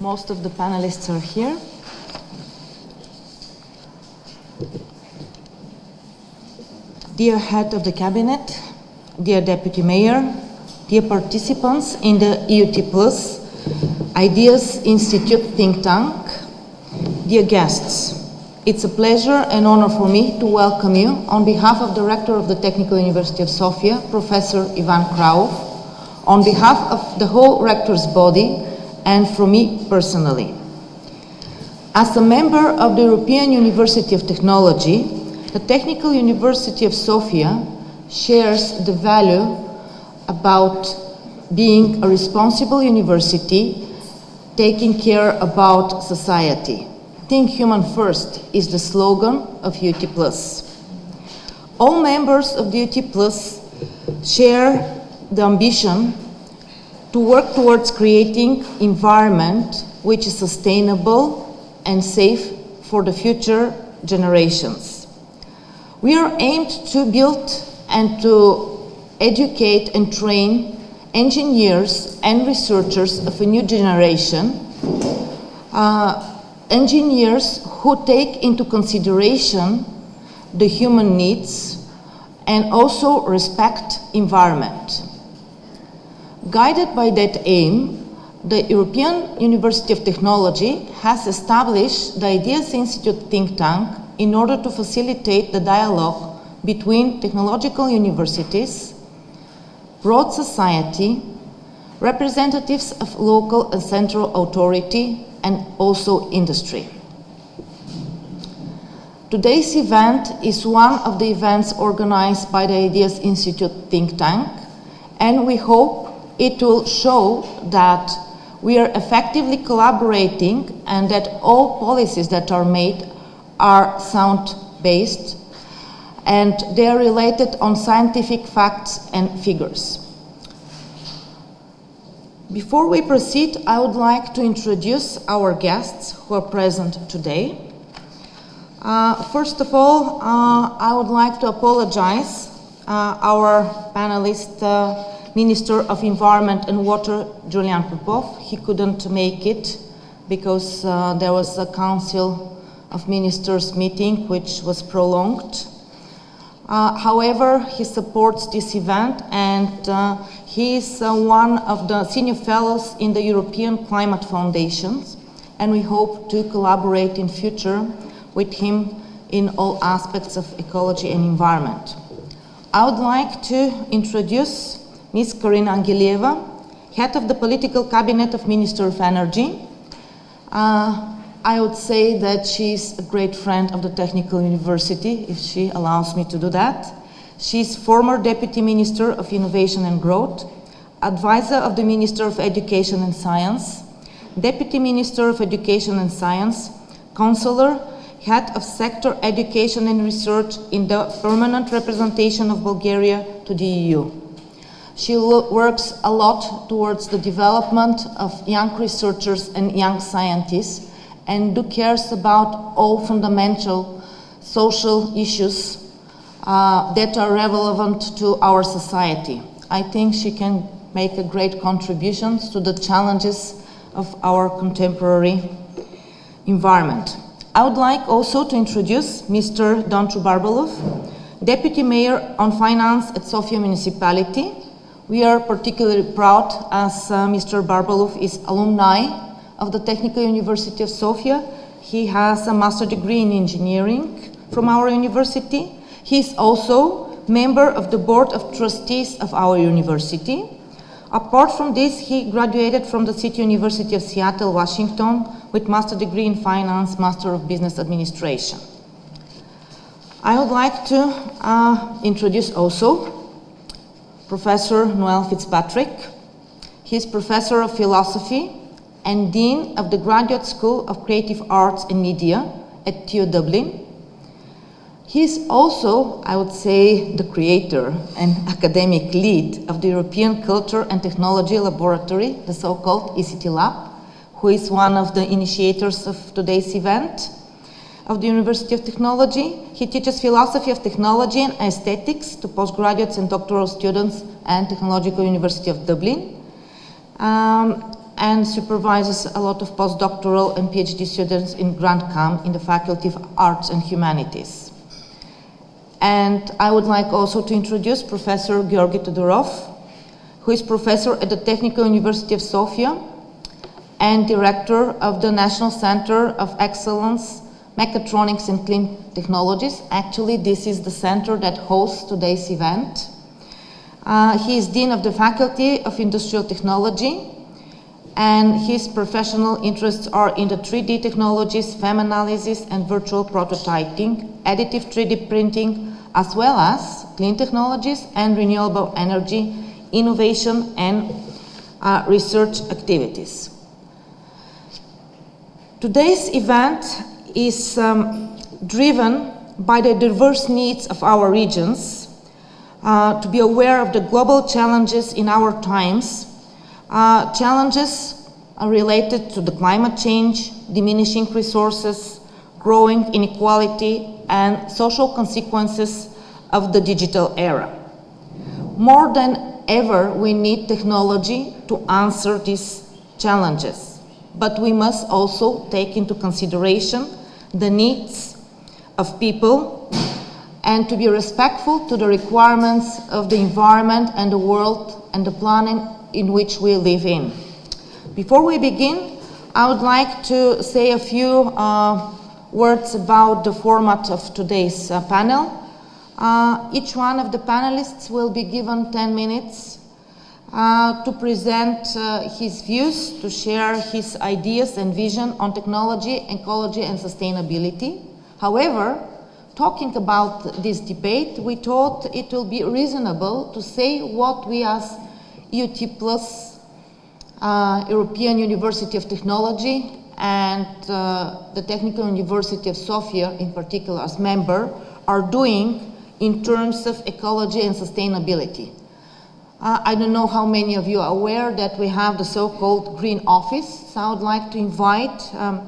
Most of the panelists are here. Dear Head of the Cabinet, dear Deputy Mayor, dear participants in the EUT Plus Ideas Institute think tank, dear guests, it's a pleasure and honor for me to welcome you on behalf of the Rector of the Technical University of Sofia, Professor Ivan Krauf, on behalf of the whole Rector's body, and from me personally. As a member of the European University of Technology, the Technical University of Sofia shares the value about being a responsible university, taking care about society. Think human first is the slogan of UT+. All members of the UT+ share the ambition to work towards creating environment which is sustainable and safe for the future generations. We are aimed to build and to educate and train engineers and researchers of a new generation, engineers who take into consideration the human needs and also respect environment. Guided by that aim, the European University of Technology has established the Ideas Institute think tank in order to facilitate the dialogue between technological universities, broad society, representatives of local and central authority, and also industry. Today's event is one of the events organized by the Ideas Institute think tank, and we hope it will show that we are effectively collaborating and that all policies that are made are sound-based and they are related on scientific facts and figures. Before we proceed, I would like to introduce our guests who are present today. First of all, I would like to apologize our panelist, Minister of Environment and Water, Julian Popov. He couldn't make it because there was a Council of Ministers meeting which was prolonged. However, he supports this event and he is one of the senior fellows in the European Climate Foundations, and we hope to collaborate in future with him in all aspects of ecology and environment. I would like to introduce Ms. Karina Angelieva, Head of the Political Cabinet of Minister of Energy. I would say that she's a great friend of the Technical University, if she allows me to do that. She's former Deputy Minister of Innovation and Growth, Advisor of the Minister of Education and Science, Deputy Minister of Education and Science, Counselor, Head of Sector Education and Research in the Permanent Representation of Bulgaria to the EU. She works a lot towards the development of young researchers and young scientists and cares about all fundamental social issues that are relevant to our society. I think she can make a great contribution to the challenges of our contemporary environment. I would like also to introduce Mr. Dontru Barbalov, Deputy Mayor on Finance at Sofia Municipality. We are particularly proud as Mr. Barbalov is alumni of the Technical University of Sofia. He has a master's degree in engineering from our university. He is also member of the Board of Trustees of our university. Apart from this, he graduated from the City University of Seattle, Washington, with master's degree in finance, Master of Business Administration. I would like to introduce also Professor Noel Fitzpatrick. He is Professor of Philosophy and Dean of the Graduate School of Creative Arts and Media at TU Dublin. He is also, I would say, the creator and academic lead of the European Culture and Technology Laboratory, the so-called ECT Lab, who is one of the initiators of today's event of the University of Technology. He teaches philosophy of technology and aesthetics to postgraduates and doctoral students at Technological University of Dublin. and supervises a lot of postdoctoral and PhD students in Grand Camp in the Faculty of Arts and Humanities. And I would like also to introduce Professor Georgi Todorov, who is professor at the Technical University of Sofia and director of the National Center of Excellence, Mechatronics and Clean Technologies. Actually, this is the center that hosts today's event. He is Dean of the Faculty of Industrial Technology, and his professional interests are in the 3D technologies, FEM analysis, and virtual prototyping, additive 3D printing, as well as clean technologies and renewable energy, innovation, and research activities. Today's event is driven by the diverse needs of our regions, to be aware of the global challenges in our times, challenges related to the climate change, diminishing resources, growing inequality, and social consequences of the digital era. More than ever, we need technology to answer these challenges. But we must also take into consideration the needs of people and to be respectful to the requirements of the environment and the world and the planet in which we live in. Before we begin, I would like to say a few words about the format of today's panel. Each one of the panelists will be given 10 minutes to present his views, to share his ideas and vision on technology, ecology, and sustainability. However, talking about this debate, we thought it will be reasonable to say what we as EUT Plus, European University of Technology, and the Technical University of Sofia, in particular as member, are doing in terms of ecology and sustainability. I don't know how many of you are aware that we have the so-called Green Office. So I would like to invite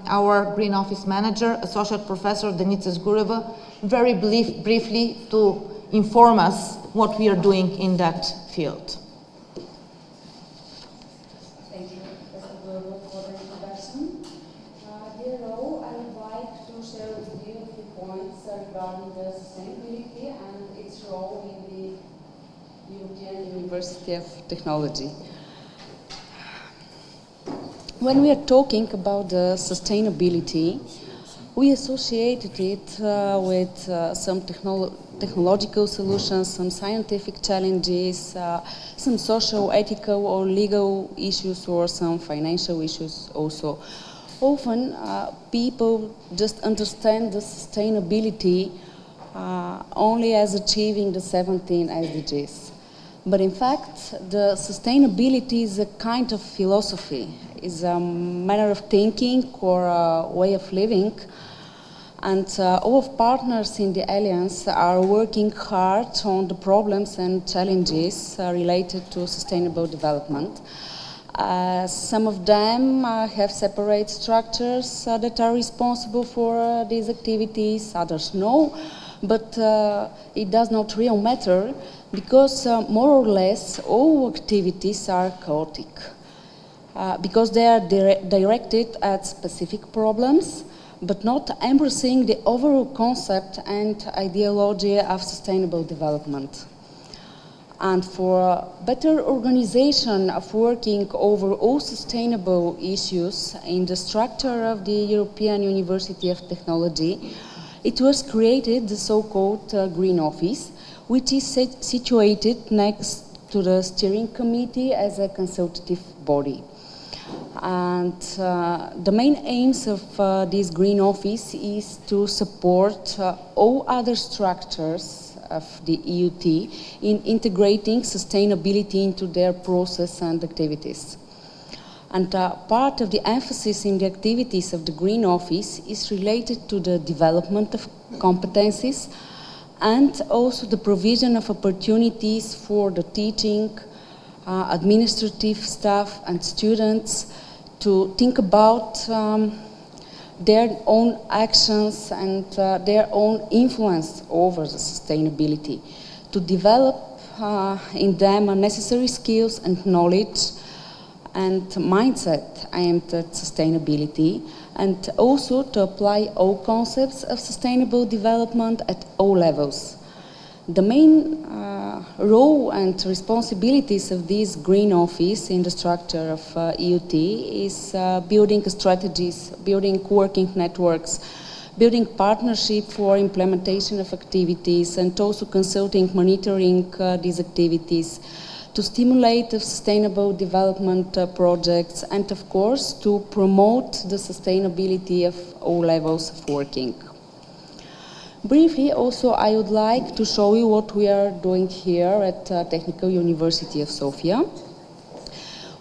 our Green Office Manager, Associate Professor Denitsa Zgureva, very briefly to inform us what we are doing in that field. Thank you, Professor Gureva, for the introduction. Dear Ro, I would like to share with you a few points regarding the sustainability and its role in the European University of Technology. When we are talking about the sustainability, we associated it with some technological solutions, some scientific challenges, some social, ethical or legal issues, or some financial issues also. Often people just understand the sustainability only as achieving the 17 SDGs. But in fact, the sustainability is a kind of philosophy, is a manner of thinking or a way of living. And all of partners in the Alliance are working hard on the problems and challenges related to sustainable development. Some of them have separate structures that are responsible for these activities, others no. But it does not really matter, because more or less all activities are chaotic, because they are directed at specific problems, but not embracing the overall concept and ideology of sustainable development. And for better organization of working over all sustainable issues in the structure of the European University of Technology, it was created the so-called Green Office, which is situated next to the steering committee as a consultative body. And the main aims of this Green Office is to support all other structures of the EUT in integrating sustainability into their process and activities. And part of the emphasis in the activities of the Green Office is related to the development of competencies and also the provision of opportunities for the teaching, administrative staff and students to think about their own actions and their own influence over the sustainability, to develop in them necessary skills and knowledge, and mindset aimed at sustainability, and also to apply all concepts of sustainable development at all levels. The main role and responsibilities of this green office in the structure of EUT is building strategies, building working networks, building partnership for implementation of activities, and also consulting, monitoring these activities to stimulate sustainable development projects, and of course to promote the sustainability of all levels of working. Briefly, also, I would like to show you what we are doing here at Technical University of Sofia.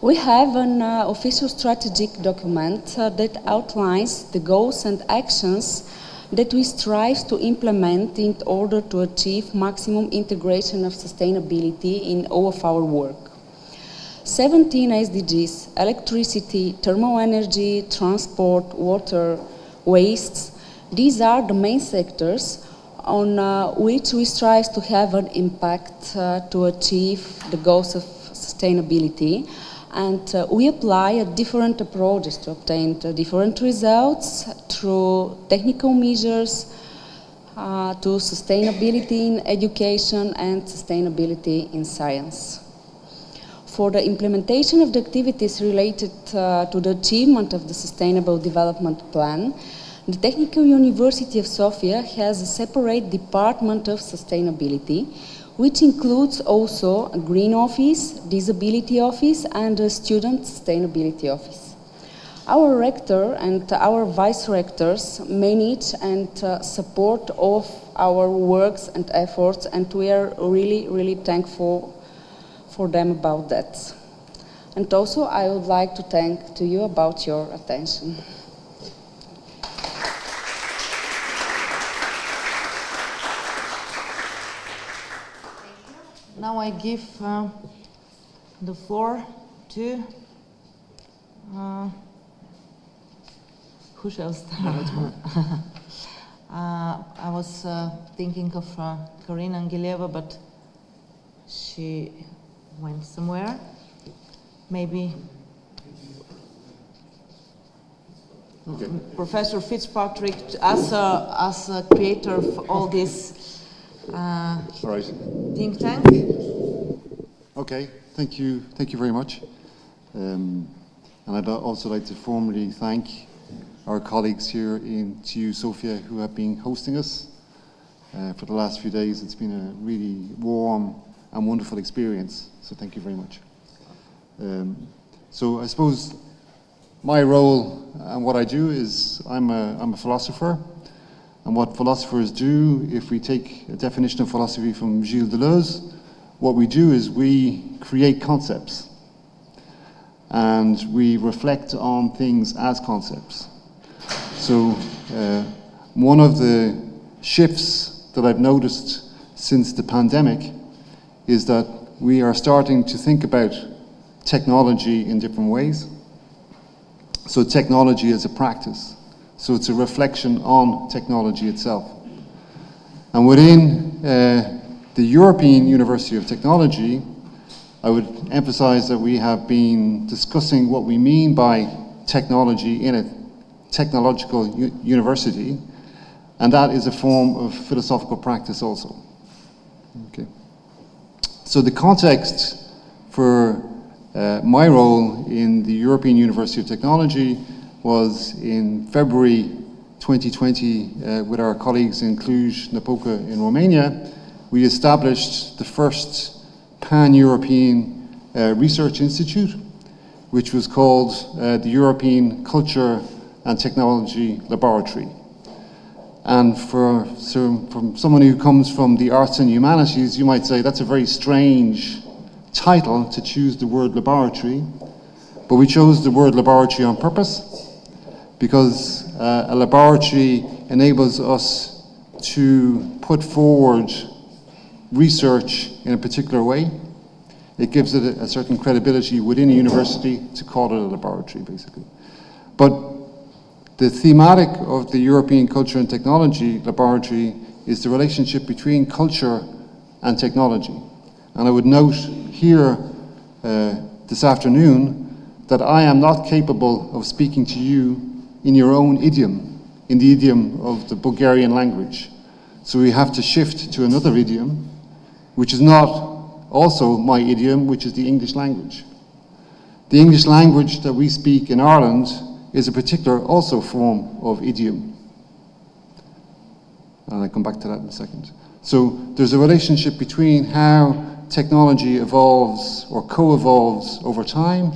We have an official strategic document that outlines the goals and actions that we strive to implement in order to achieve maximum integration of sustainability in all of our work. 17 SDGs: electricity, thermal energy, transport, water, wastes. These are the main sectors on which we strive to have an impact to achieve the goals of sustainability. And we apply different approaches to obtain different results through technical measures, to sustainability in education and sustainability in science. For the implementation of the activities related to the achievement of the Sustainable Development Plan, the Technical University of Sofia has a separate department of sustainability, which includes also a green office, disability office, and a student sustainability office. Our rector and our vice rectors manage and support all of our works and efforts, and we are really, really thankful for them about that. And also I would like to thank to you about your attention. Now I give the floor to who shall start? I was thinking of Karina Angelieva, but she went somewhere. Maybe okay. Professor Fitzpatrick, as a creator of all this right. think tank. Okay, thank you very much. And I'd also like to formally thank our colleagues here in TU-Sofia who have been hosting us for the last few days. It's been a really warm and wonderful experience, so thank you very much. So I suppose my role and what I do is I'm a philosopher. And what philosophers do, if we take a definition of philosophy from Gilles Deleuze, what we do is we create concepts. And we reflect on things as concepts. So one of the shifts that I've noticed since the pandemic is that we are starting to think about technology in different ways. So technology as a practice. So it's a reflection on technology itself. And within the European University of Technology, I would emphasize that we have been discussing what we mean by technology in a technological university, and that is a form of philosophical practice also. Okay. So the context for my role in the European University of Technology was in February 2020 with our colleagues in Cluj-Napoca in Romania. We established the first pan-European research institute, which was called the European Culture and Technology Laboratory. And from someone who comes from the arts and humanities, you might say that's a very strange title to choose the word laboratory, but we chose the word laboratory on purpose because a laboratory enables us to put forward research in a particular way. It gives it a certain credibility within a university to call it a laboratory, basically. But the thematic of the European Culture and Technology Laboratory is the relationship between culture and technology. And I would note here this afternoon that I am not capable of speaking to you in your own idiom, in the idiom of the Bulgarian language. So we have to shift to another idiom, which is not also my idiom, which is the English language. The English language that we speak in Ireland is a particular also form of idiom. And I'll come back to that in a second. So there's a relationship between how technology evolves or co-evolves over time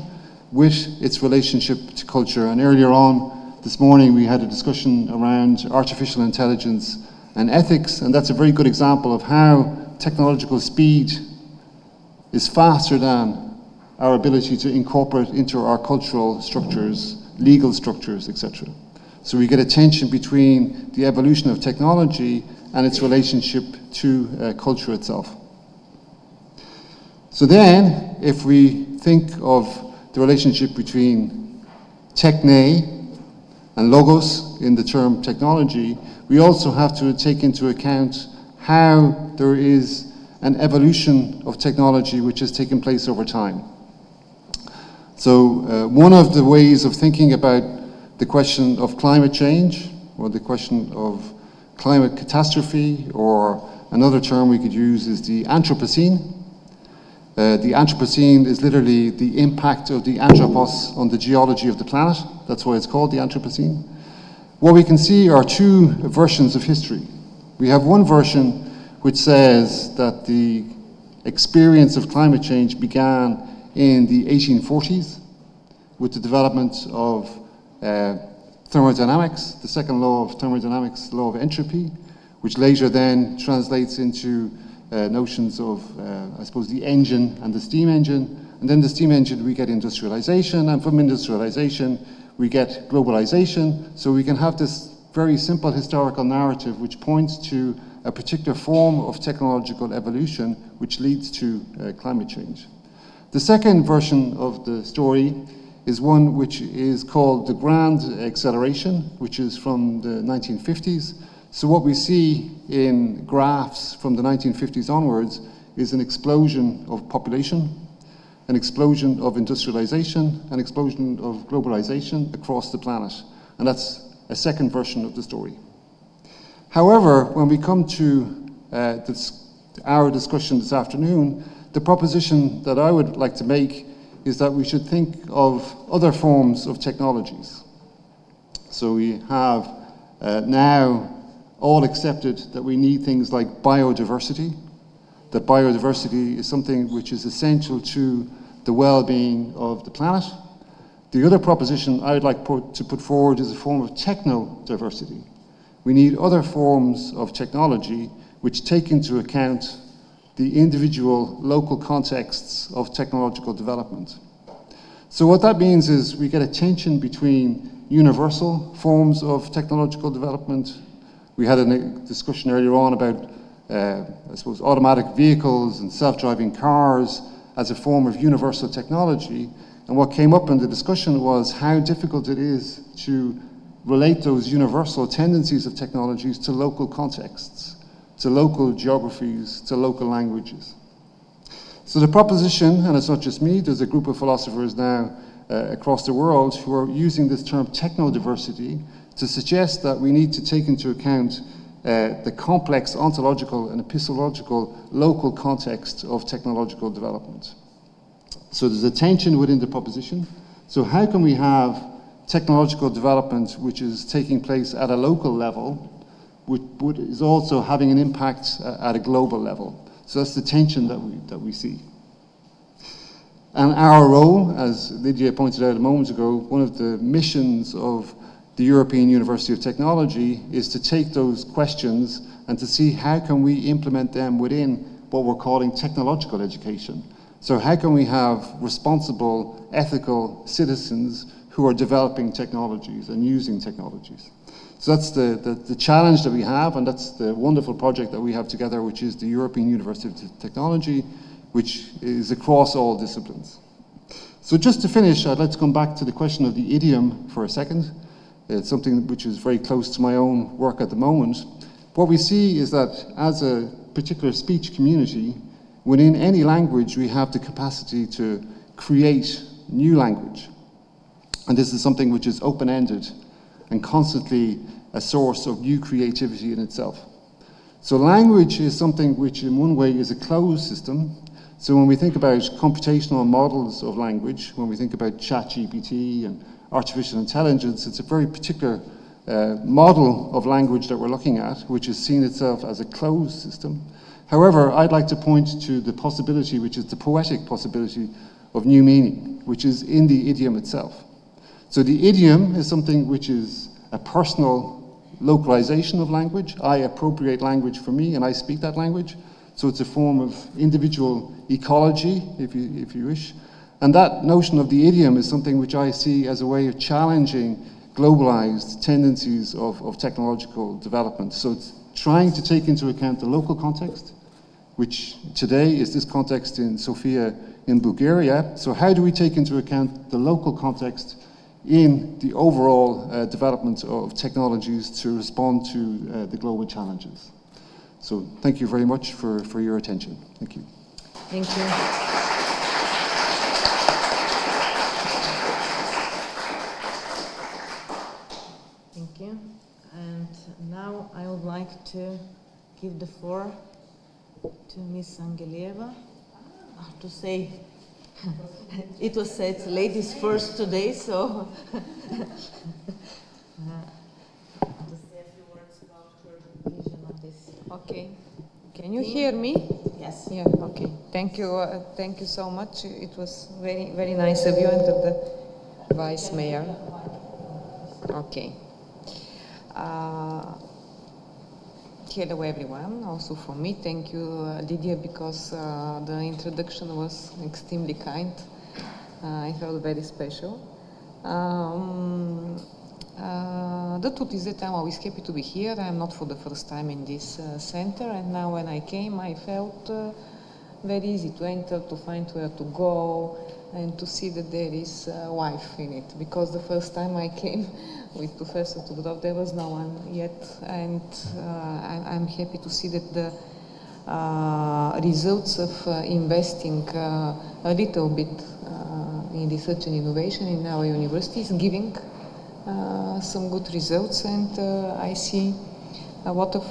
with its relationship to culture. And earlier on this morning we had a discussion around artificial intelligence and ethics, and that's a very good example of how technological speed is faster than our ability to incorporate into our cultural structures, legal structures, etc. So we get a tension between the evolution of technology and its relationship to culture itself. So then, if we think of the relationship between techne and logos in the term technology, we also have to take into account how there is an evolution of technology which has taken place over time. So one of the ways of thinking about the question of climate change, or the question of climate catastrophe, or another term we could use is the Anthropocene. The Anthropocene is literally the impact of the anthropos on the geology of the planet. That's why it's called the Anthropocene. What we can see are two versions of history. We have one version which says that the experience of climate change began in the 1840s with the development of thermodynamics, the second law of thermodynamics, the law of entropy, which later then translates into notions of, I suppose, the engine and the steam engine. And then the steam engine, we get industrialization, and from industrialization, we get globalization. So we can have this very simple historical narrative which points to a particular form of technological evolution which leads to climate change. The second version of the story is one which is called the Grand Acceleration, which is from the 1950s. So what we see in graphs from the 1950s onwards is an explosion of population, an explosion of industrialization, an explosion of globalization across the planet. And that's a second version of the story. However, when we come to our discussion this afternoon, the proposition that I would like to make is that we should think of other forms of technologies. So we have now all accepted that we need things like biodiversity, that biodiversity is something which is essential to the well-being of the planet. The other proposition I would like to put forward is a form of techno-diversity. We need other forms of technology which take into account the individual local contexts of technological development. So what that means is we get a tension between universal forms of technological development. We had a discussion earlier on about, I suppose, automatic vehicles and self-driving cars as a form of universal technology. And what came up in the discussion was how difficult it is to relate those universal tendencies of technologies to local contexts, to local geographies, to local languages. So the proposition, and it's not just me, there's a group of philosophers now across the world who are using this term techno-diversity to suggest that we need to take into account the complex ontological and epistemological local context of technological development. So there's a tension within the proposition. So how can we have technological development which is taking place at a local level, which is also having an impact at a global level? So that's the tension that we see. And our role, as Lydia pointed out a moment ago, one of the missions of the European University of Technology is to take those questions and to see how can we implement them within what we're calling technological education. So how can we have responsible, ethical citizens who are developing technologies and using technologies? So that's the challenge that we have, and that's the wonderful project that we have together, which is the European University of Technology, which is across all disciplines. So just to finish, I'd like to come back to the question of the idiom for a second. It's something which is very close to my own work at the moment. What we see is that as a particular speech community, within any language, we have the capacity to create new language. And this is something which is open-ended and constantly a source of new creativity in itself. So language is something which in one way is a closed system. So when we think about computational models of language, when we think about ChatGPT and artificial intelligence, it's a very particular model of language that we're looking at, which has seen itself as a closed system. However, I'd like to point to the possibility, which is the poetic possibility of new meaning, which is in the idiom itself. So the idiom is something which is a personal localization of language. I appropriate language for me and I speak that language. So it's a form of individual ecology, if you wish. And that notion of the idiom is something which I see as a way of challenging globalized tendencies of technological development. So it's trying to take into account the local context, which today is this context in Sofia in Bulgaria. So how do we take into account the local context in the overall development of technologies to respond to the global challenges? So thank you very much for your attention. Thank you. Thank you. Thank you. And now I would like to give the floor to Ms. Angelieva to say, it was said ladies first today, so to say a few words about her vision of this. Okay. Can you hear me? Yes. Yeah, okay. Thank you so much. It was very, very nice of you and of the Vice Mayor. Okay. Hello everyone, also from me. Thank you, Lydia, because the introduction was extremely kind. I felt very special. The truth is that I'm always happy to be here. I'm not for the first time in this center, and now when I came, I felt very easy to enter, to find where to go, and to see that there is life in it. Because the first time I came with Professor Tudorov, there was no one yet, and I'm happy to see that the results of investing a little bit in research and innovation in our university is giving some good results, and I see a lot of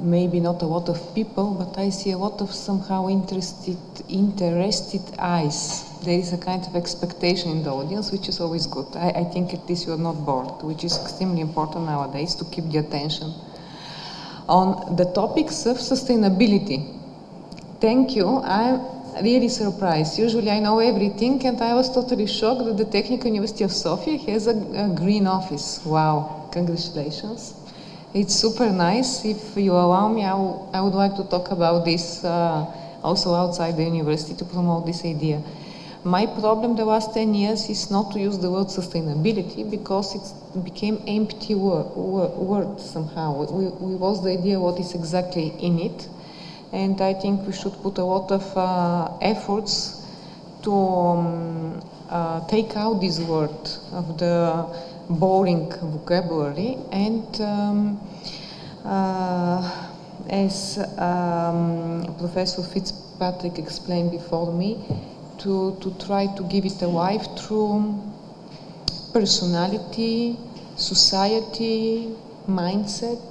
maybe not a lot of people, but I see a lot of somehow interested eyes. There is a kind of expectation in the audience, which is always good. I think at least you are not bored, which is extremely important nowadays to keep the attention on the topics of sustainability. Thank you. I'm really surprised. Usually I know everything, and I was totally shocked that the Technical University of Sofia has a green office. Wow, congratulations. It's super nice. If you allow me, I would like to talk about this also outside the university to promote this idea. My problem the last 10 years is not to use the word sustainability because it became empty word somehow. We lost the idea what is exactly in it. And I think we should put a lot of efforts to take out this word of the boring vocabulary, and as Professor Fitzpatrick explained before me, to try to give it a life through personality, society, mindset,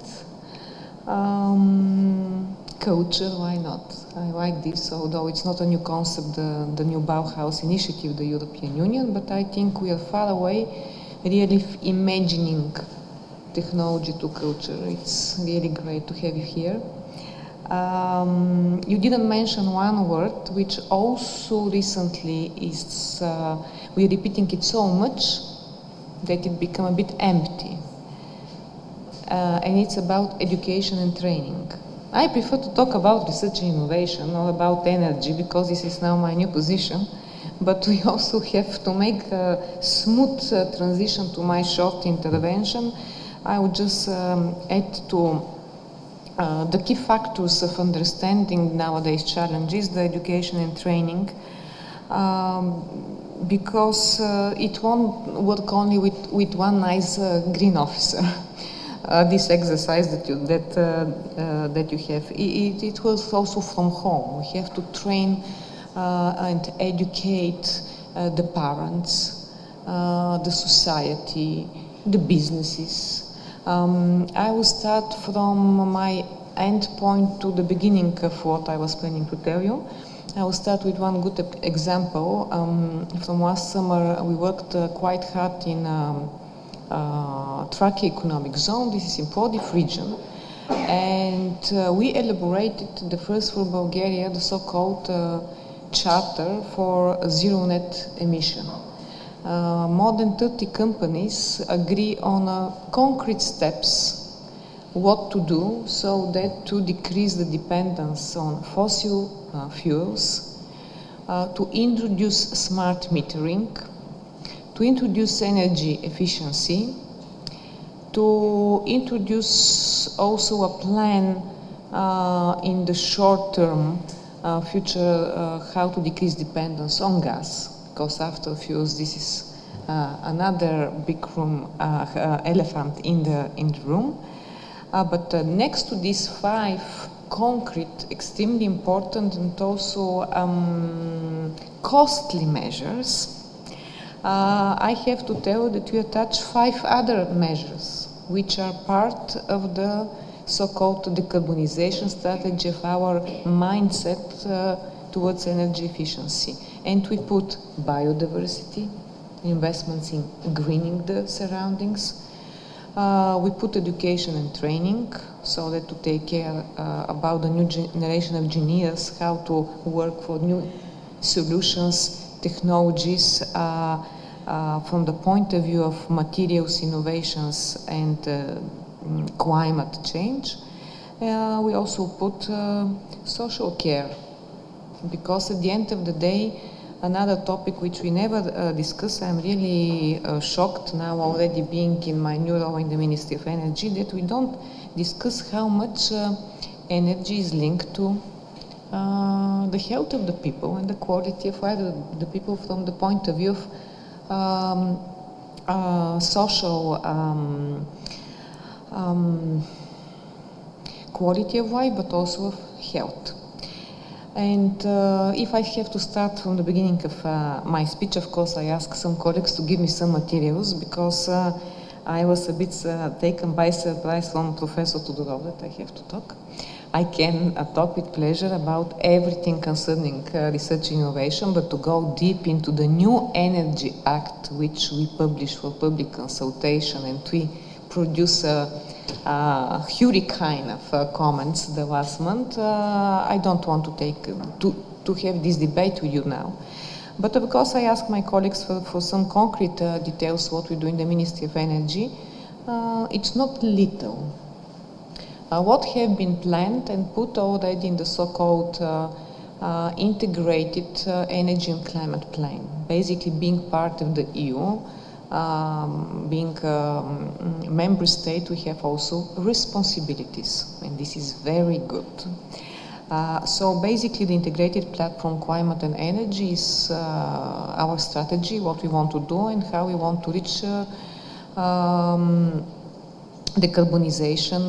culture, why not? I like this, although it's not a new concept, the new Bauhaus initiative, the European Union, but I think we are far away really imagining technology to culture. It's really great to have you here. You didn't mention one word, which also recently is, we're repeating it so much that it become a bit empty. And it's about education and training. I prefer to talk about research and innovation, not about energy, because this is now my new position. But we also have to make a smooth transition to my short intervention. I would just add to the key factors of understanding nowadays challenges, the education and training, because it won't work only with one nice green officer. This exercise that you have, it was also from home. We have to train and educate the parents, the society, the businesses. I will start from my end point to the beginning of what I was planning to tell you. I will start with one good example. From last summer, we worked quite hard in Trachea economic zone. This is in Plovdiv region. And we elaborated the first for Bulgaria, the so-called charter for zero net emission. More than 30 companies agree on concrete steps what to do so that to decrease the dependence on fossil fuels, to introduce smart metering, to introduce energy efficiency, to introduce also a plan in the short term future how to decrease dependence on gas, because after fuels this is another big room, elephant in the room. But next to these 5 concrete, extremely important and also costly measures, I have to tell that we attach 5 other measures which are part of the so-called decarbonization strategy of our mindset towards energy efficiency. And we put biodiversity, investments in greening the surroundings. We put education and training, so that to take care about the new generation of engineers, how to work for new solutions, technologies, from the point of view of materials innovations and climate change. We also put social care, because at the end of the day, another topic which we never discuss, I'm really shocked now already being in my new role in the Ministry of Energy, that we don't discuss how much energy is linked to the health of the people and the quality of life of the people from the point of view of social quality of life, but also of health. And if I have to start from the beginning of my speech, of course, I ask some colleagues to give me some materials, because I was a bit taken by surprise from Professor Tudorov that I have to talk. I can talk with pleasure about everything concerning research and innovation, but to go deep into the new Energy Act, which we published for public consultation, and we produce a hurricane of comments the last month. I don't want to have this debate with you now. But of course I ask my colleagues for some concrete details what we do in the Ministry of Energy. It's not little. What have been planned and put already in the so-called integrated energy and climate plan, basically being part of the EU, being a member state, we have also responsibilities, and this is very good. So basically the integrated platform climate and energy is our strategy, what we want to do and how we want to reach decarbonization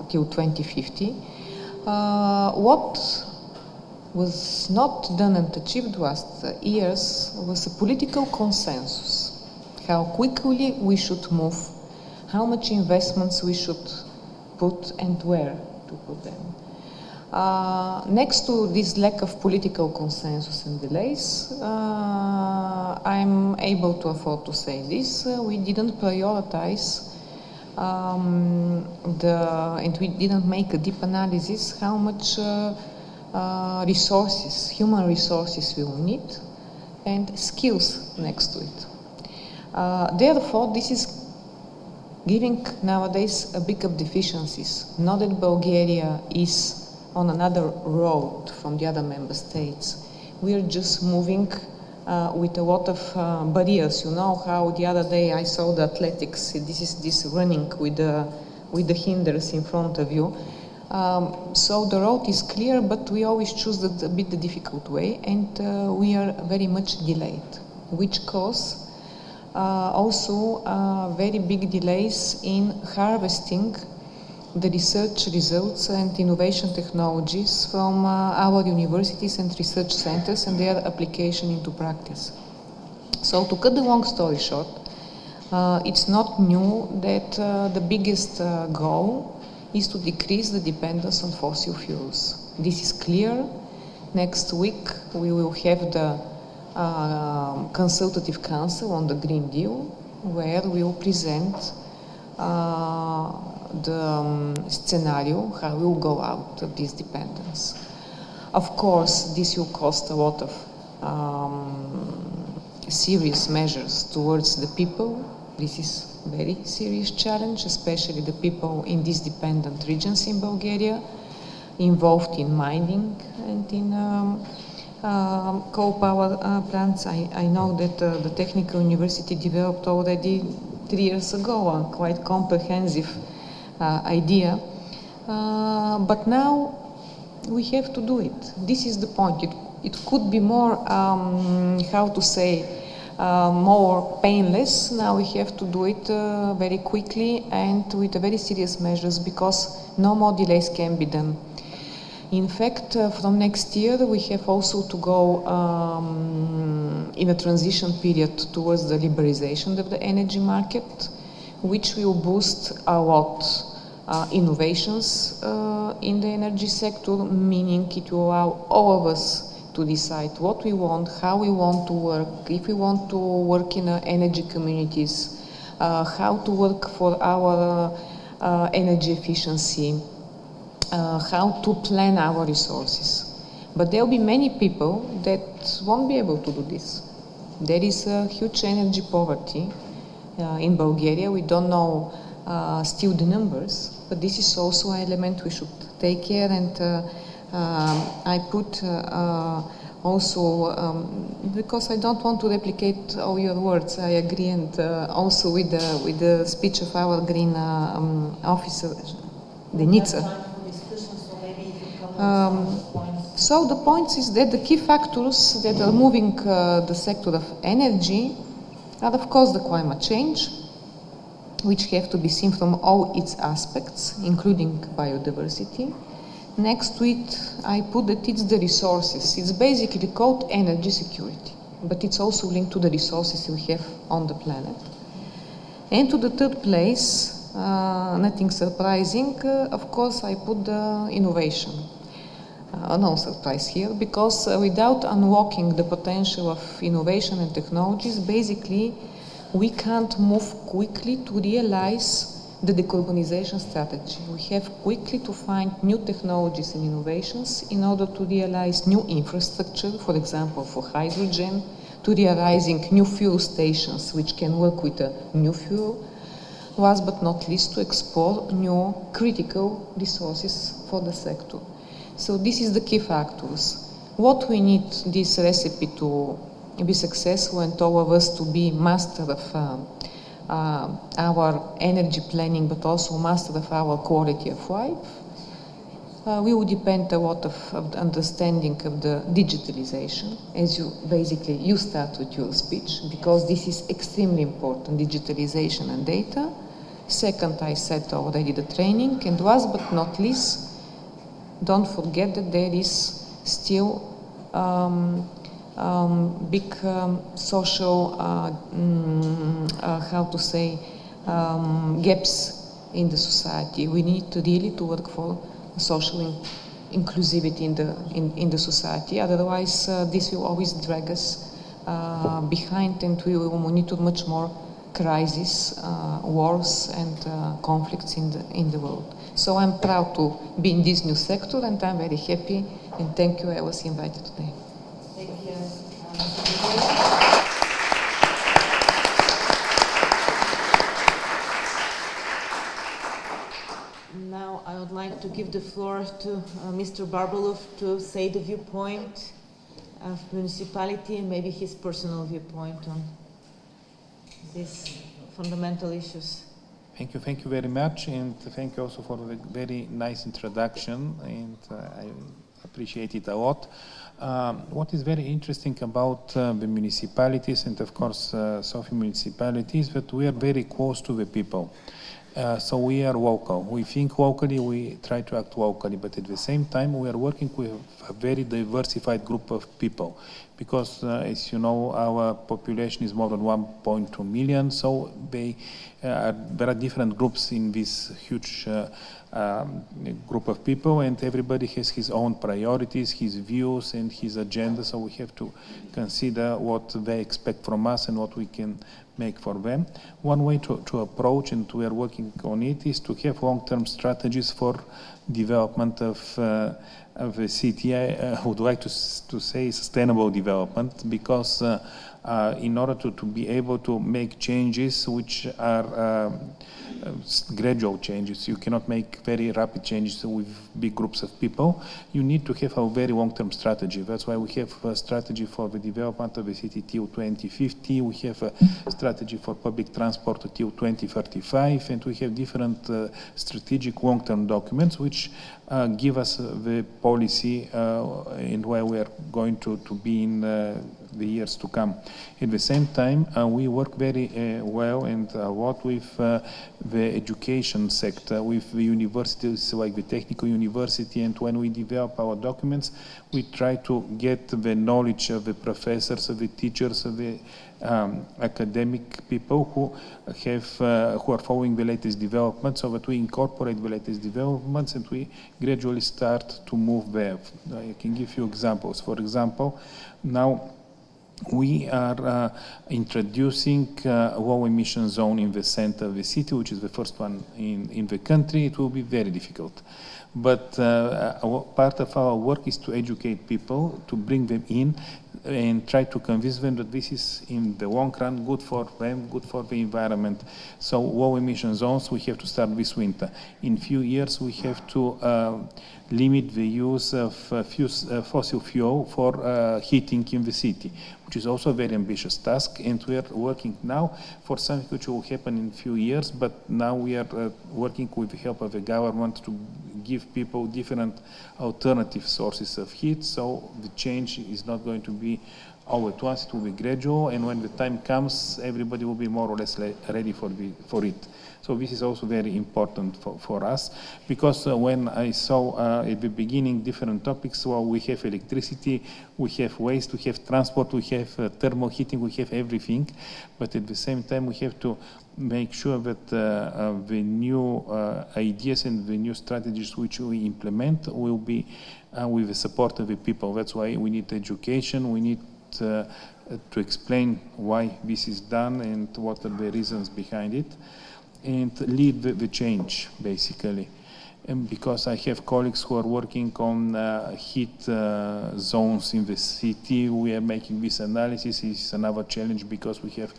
till 2050. What was not done and achieved last years was a political consensus, how quickly we should move, how much investments we should put and where to put them. Next to this lack of political consensus and delays, I'm able to afford to say this, we didn't prioritize and we didn't make a deep analysis how much resources, human resources we will need, and skills next to it. Therefore, this is giving nowadays a big of deficiencies. Not that Bulgaria is on another road from the other member states. We are just moving with a lot of barriers. You know how the other day I saw the athletics. This is this running with the hinders in front of you. So the road is clear, but we always choose a bit the difficult way, and we are very much delayed, which cause also very big delays in harvesting the research results and innovation technologies from our universities and research centers and their application into practice. So to cut the long story short, it's not new that the biggest goal is to decrease the dependence on fossil fuels. This is clear. Next week we will have the Consultative Council on the Green Deal, where we will present the scenario, how we will go out of this dependence. Of course, this will cost a lot of serious measures towards the people. This is a very serious challenge, especially the people in these dependent regions in Bulgaria, involved in mining and in coal power plants. I know that the Technical University developed already 3 years ago a quite comprehensive idea, but now we have to do it. This is the point. It could be more, how to say, more painless. Now we have to do it very quickly and with very serious measures, because no more delays can be done. In fact, from next year we have also to go in a transition period towards the liberalization of the energy market, which will boost a lot innovations in the energy sector, meaning it will allow all of us to decide what we want, how we want to work, if we want to work in energy communities, how to work for our energy efficiency, how to plan our resources. But there will be many people that won't be able to do this. There is a huge energy poverty in Bulgaria. We don't know still the numbers, but this is also an element we should take care. And I put also, because I don't want to replicate all your words, I agree, and also with the speech of our green officer, Denica. So the point is that the key factors that are moving the sector of energy are, of course, the climate change, which have to be seen from all its aspects, including biodiversity. Next to it, I put that it's the resources. It's basically called energy security, but it's also linked to the resources we have on the planet. And to the third place, nothing surprising, of course, I put the innovation. No surprise here, because without unlocking the potential of innovation and technologies, basically we can't move quickly to realize the decarbonization strategy. We have quickly to find new technologies and innovations in order to realize new infrastructure, for example, for hydrogen, to realizing new fuel stations which can work with a new fuel, last but not least to explore new critical resources for the sector. So this is the key factors. What we need this recipe to be successful and all of us to be master of our energy planning, but also master of our quality of life, we will depend a lot of the understanding of the digitalization, as you start with your speech, because this is extremely important, digitalization and data. Second, I said already the training, and last but not least, don't forget that there is still big social, how to say, gaps in the society. We need to really to work for social inclusivity in the society. Otherwise, this will always drag us behind, and we will monitor much more crises, wars, and conflicts in the world. So I'm proud to be in this new sector, and I'm very happy, and thank you, I was invited today. Thank you. Now I would like to give the floor to Mr. Barbalov to say the viewpoint of municipality and maybe his personal viewpoint on these fundamental issues. Thank you very much, and thank you also for the very nice introduction, and I appreciate it a lot. What is very interesting about the municipalities, and of course Sofia municipalities, that we are very close to the people. So we are local. We think locally, we try to act locally, but at the same time, we are working with a very diversified group of people. Because, as you know, our population is more than 1.2 million, so there are different groups in this huge group of people, and everybody has his own priorities, his views, and his agenda, so we have to consider what they expect from us and what we can make for them. One way to approach, and we are working on it, is to have long-term strategies for development of the city. I would like to say sustainable development, because in order to be able to make changes which are gradual changes, you cannot make very rapid changes with big groups of people. You need to have a very long-term strategy. That's why we have a strategy for the development of the city till 2050. We have a strategy for public transport till 2035, and we have different strategic long-term documents which give us the policy and where we are going to be in the years to come. At the same time, we work very well and a lot with the education sector, with the universities like the Technical University, and when we develop our documents, we try to get the knowledge of the professors, of the teachers, of the academic people who are following the latest developments, so that we incorporate the latest developments and we gradually start to move there. I can give you examples. For example, now we are introducing a low emission zone in the center of the city, which is the first one in the country. It will be very difficult. But part of our work is to educate people, to bring them in and try to convince them that this is in the long run good for them, good for the environment. So low emission zones we have to start this winter. In few years we have to limit the use of fossil fuel for heating in the city, which is also a very ambitious task, and we are working now for something which will happen in a few years, but now we are working with the help of the government to give people different alternative sources of heat, so the change is not going to be all at once, it will be gradual, and when the time comes, everybody will be more or less ready for it. So this is also very important for us, because when I saw at the beginning different topics, well, we have electricity, we have waste, we have transport, we have thermal heating, we have everything, but at the same time we have to make sure that the new ideas and the new strategies which we implement will be with the support of the people. That's why we need education, we need to explain why this is done and what are the reasons behind it, and lead the change, basically. And because I have colleagues who are working on heat zones in the city, we are making this analysis. It's another challenge because we have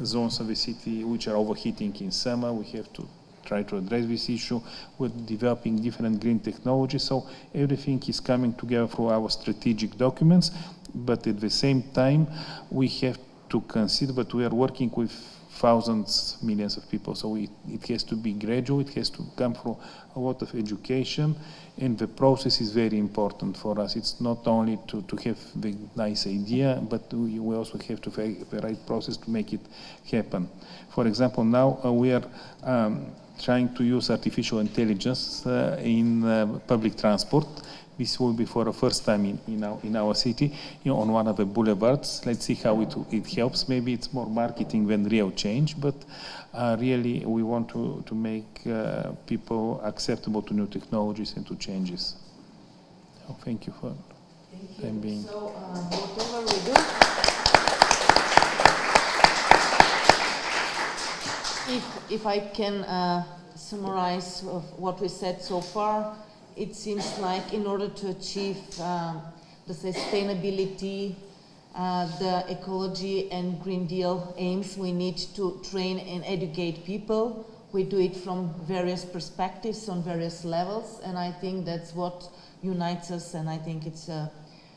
zones of the city which are overheating in summer. We have to try to address this issue. We're developing different green technologies, so everything is coming together through our strategic documents, but at the same time we have to consider that we are working with thousands, millions of people, so it has to be gradual, it has to come through a lot of education, and the process is very important for us. It's not only to have the nice idea, but we also have to have the right process to make it happen. For example, now we are trying to use artificial intelligence in public transport. This will be for the first time in our city, on one of the boulevards. Let's see how it helps. Maybe it's more marketing than real change, but really we want to make people acceptable to new technologies and to changes. So thank you for time being. So whatever we do, if I can summarize what we said so far, it seems like in order to achieve the sustainability, the ecology and Green Deal aims, we need to train and educate people. We do it from various perspectives on various levels, and I think that's what unites us, and I think it's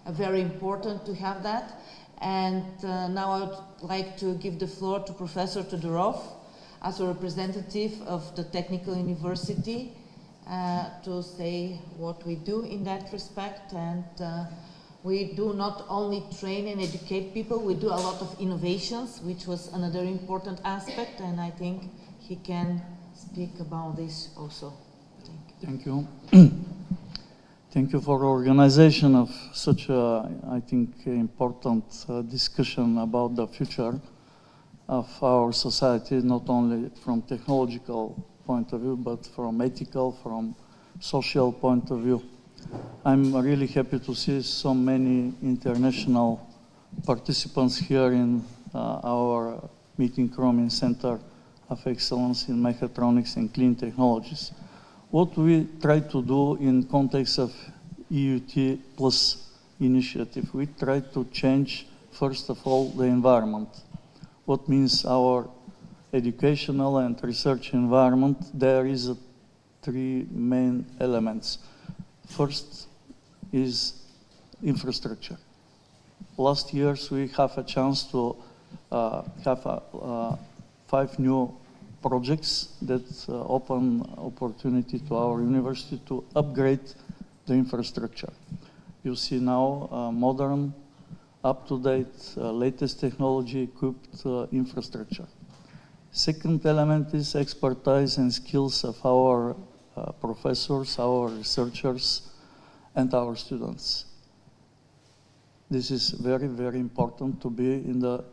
very important to have that. And now I would like to give the floor to Professor Todorov as a representative of the Technical University, to say what we do in that respect. And we do not only train and educate people, we do a lot of innovations, which was another important aspect, and I think he can speak about this also. Thank you. Thank you. Thank you for organization of such a, I think, important discussion about the future of our society, not only from technological point of view, but from ethical, from social point of view. I'm really happy to see so many international participants here in our meeting room in Center of Excellence in Mechatronics and Clean Technologies. What we try to do in context of EUT Plus initiative, we try to change, first of all, the environment. What means our educational and research environment? There is three main elements. First is infrastructure. Last years we have a chance to have 5 new projects that open opportunity to our university to upgrade the infrastructure. You see now modern, up-to-date, latest technology-equipped infrastructure. Second element is expertise and skills of our professors, our researchers, and our students. This is very, very important to be in the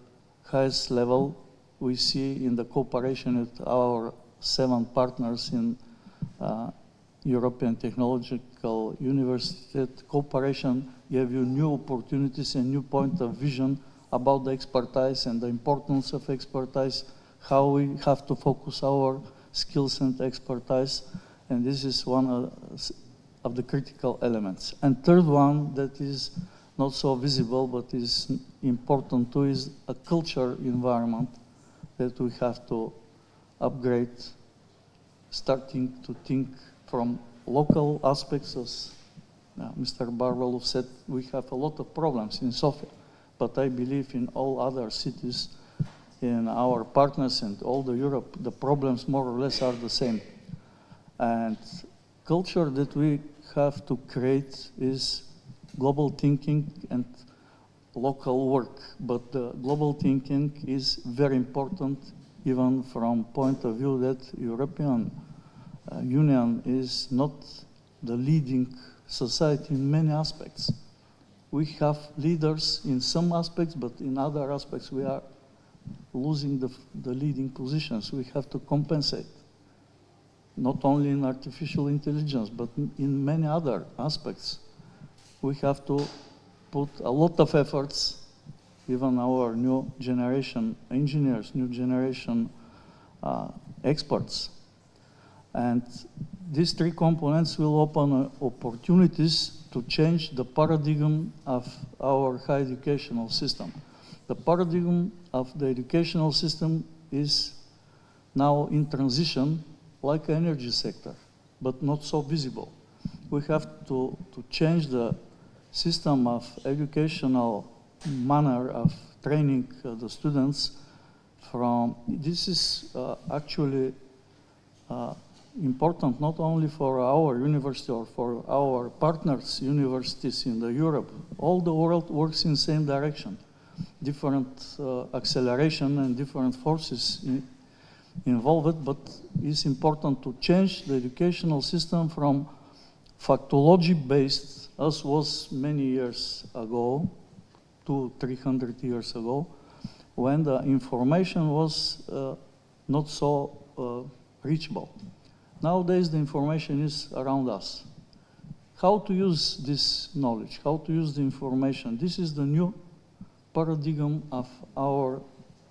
highest level. We see in the cooperation with our 7 partners in European Technological University, that cooperation gave you new opportunities and new point of vision about the expertise and the importance of expertise, how we have to focus our skills and expertise, and this is one of the critical elements. And third one that is not so visible but is important too is a culture environment that we have to upgrade, starting to think from local aspects. As Mr. Barbalov said, we have a lot of problems in Sofia, but I believe in all other cities, in our partners and all the Europe, the problems more or less are the same. And culture that we have to create is global thinking and local work, but the global thinking is very important even from point of view that European Union is not the leading society in many aspects. We have leaders in some aspects, but in other aspects we are losing the leading positions. We have to compensate, not only in artificial intelligence, but in many other aspects. We have to put a lot of efforts, even our new generation engineers, new generation experts. And these 3 components will open opportunities to change the paradigm of our higher educational system. The paradigm of the educational system is now in transition like the energy sector, but not so visible. We have to change the system of educational manner of training the students from, this is actually important not only for our university or for our partners universities in the Europe. All the world works in the same direction. Different acceleration and different forces involved, but it's important to change the educational system from factology-based, as was many years ago, 200-300 years ago, when the information was not so reachable. Nowadays, the information is around us. How to use this knowledge, how to use the information, this is the new paradigm of our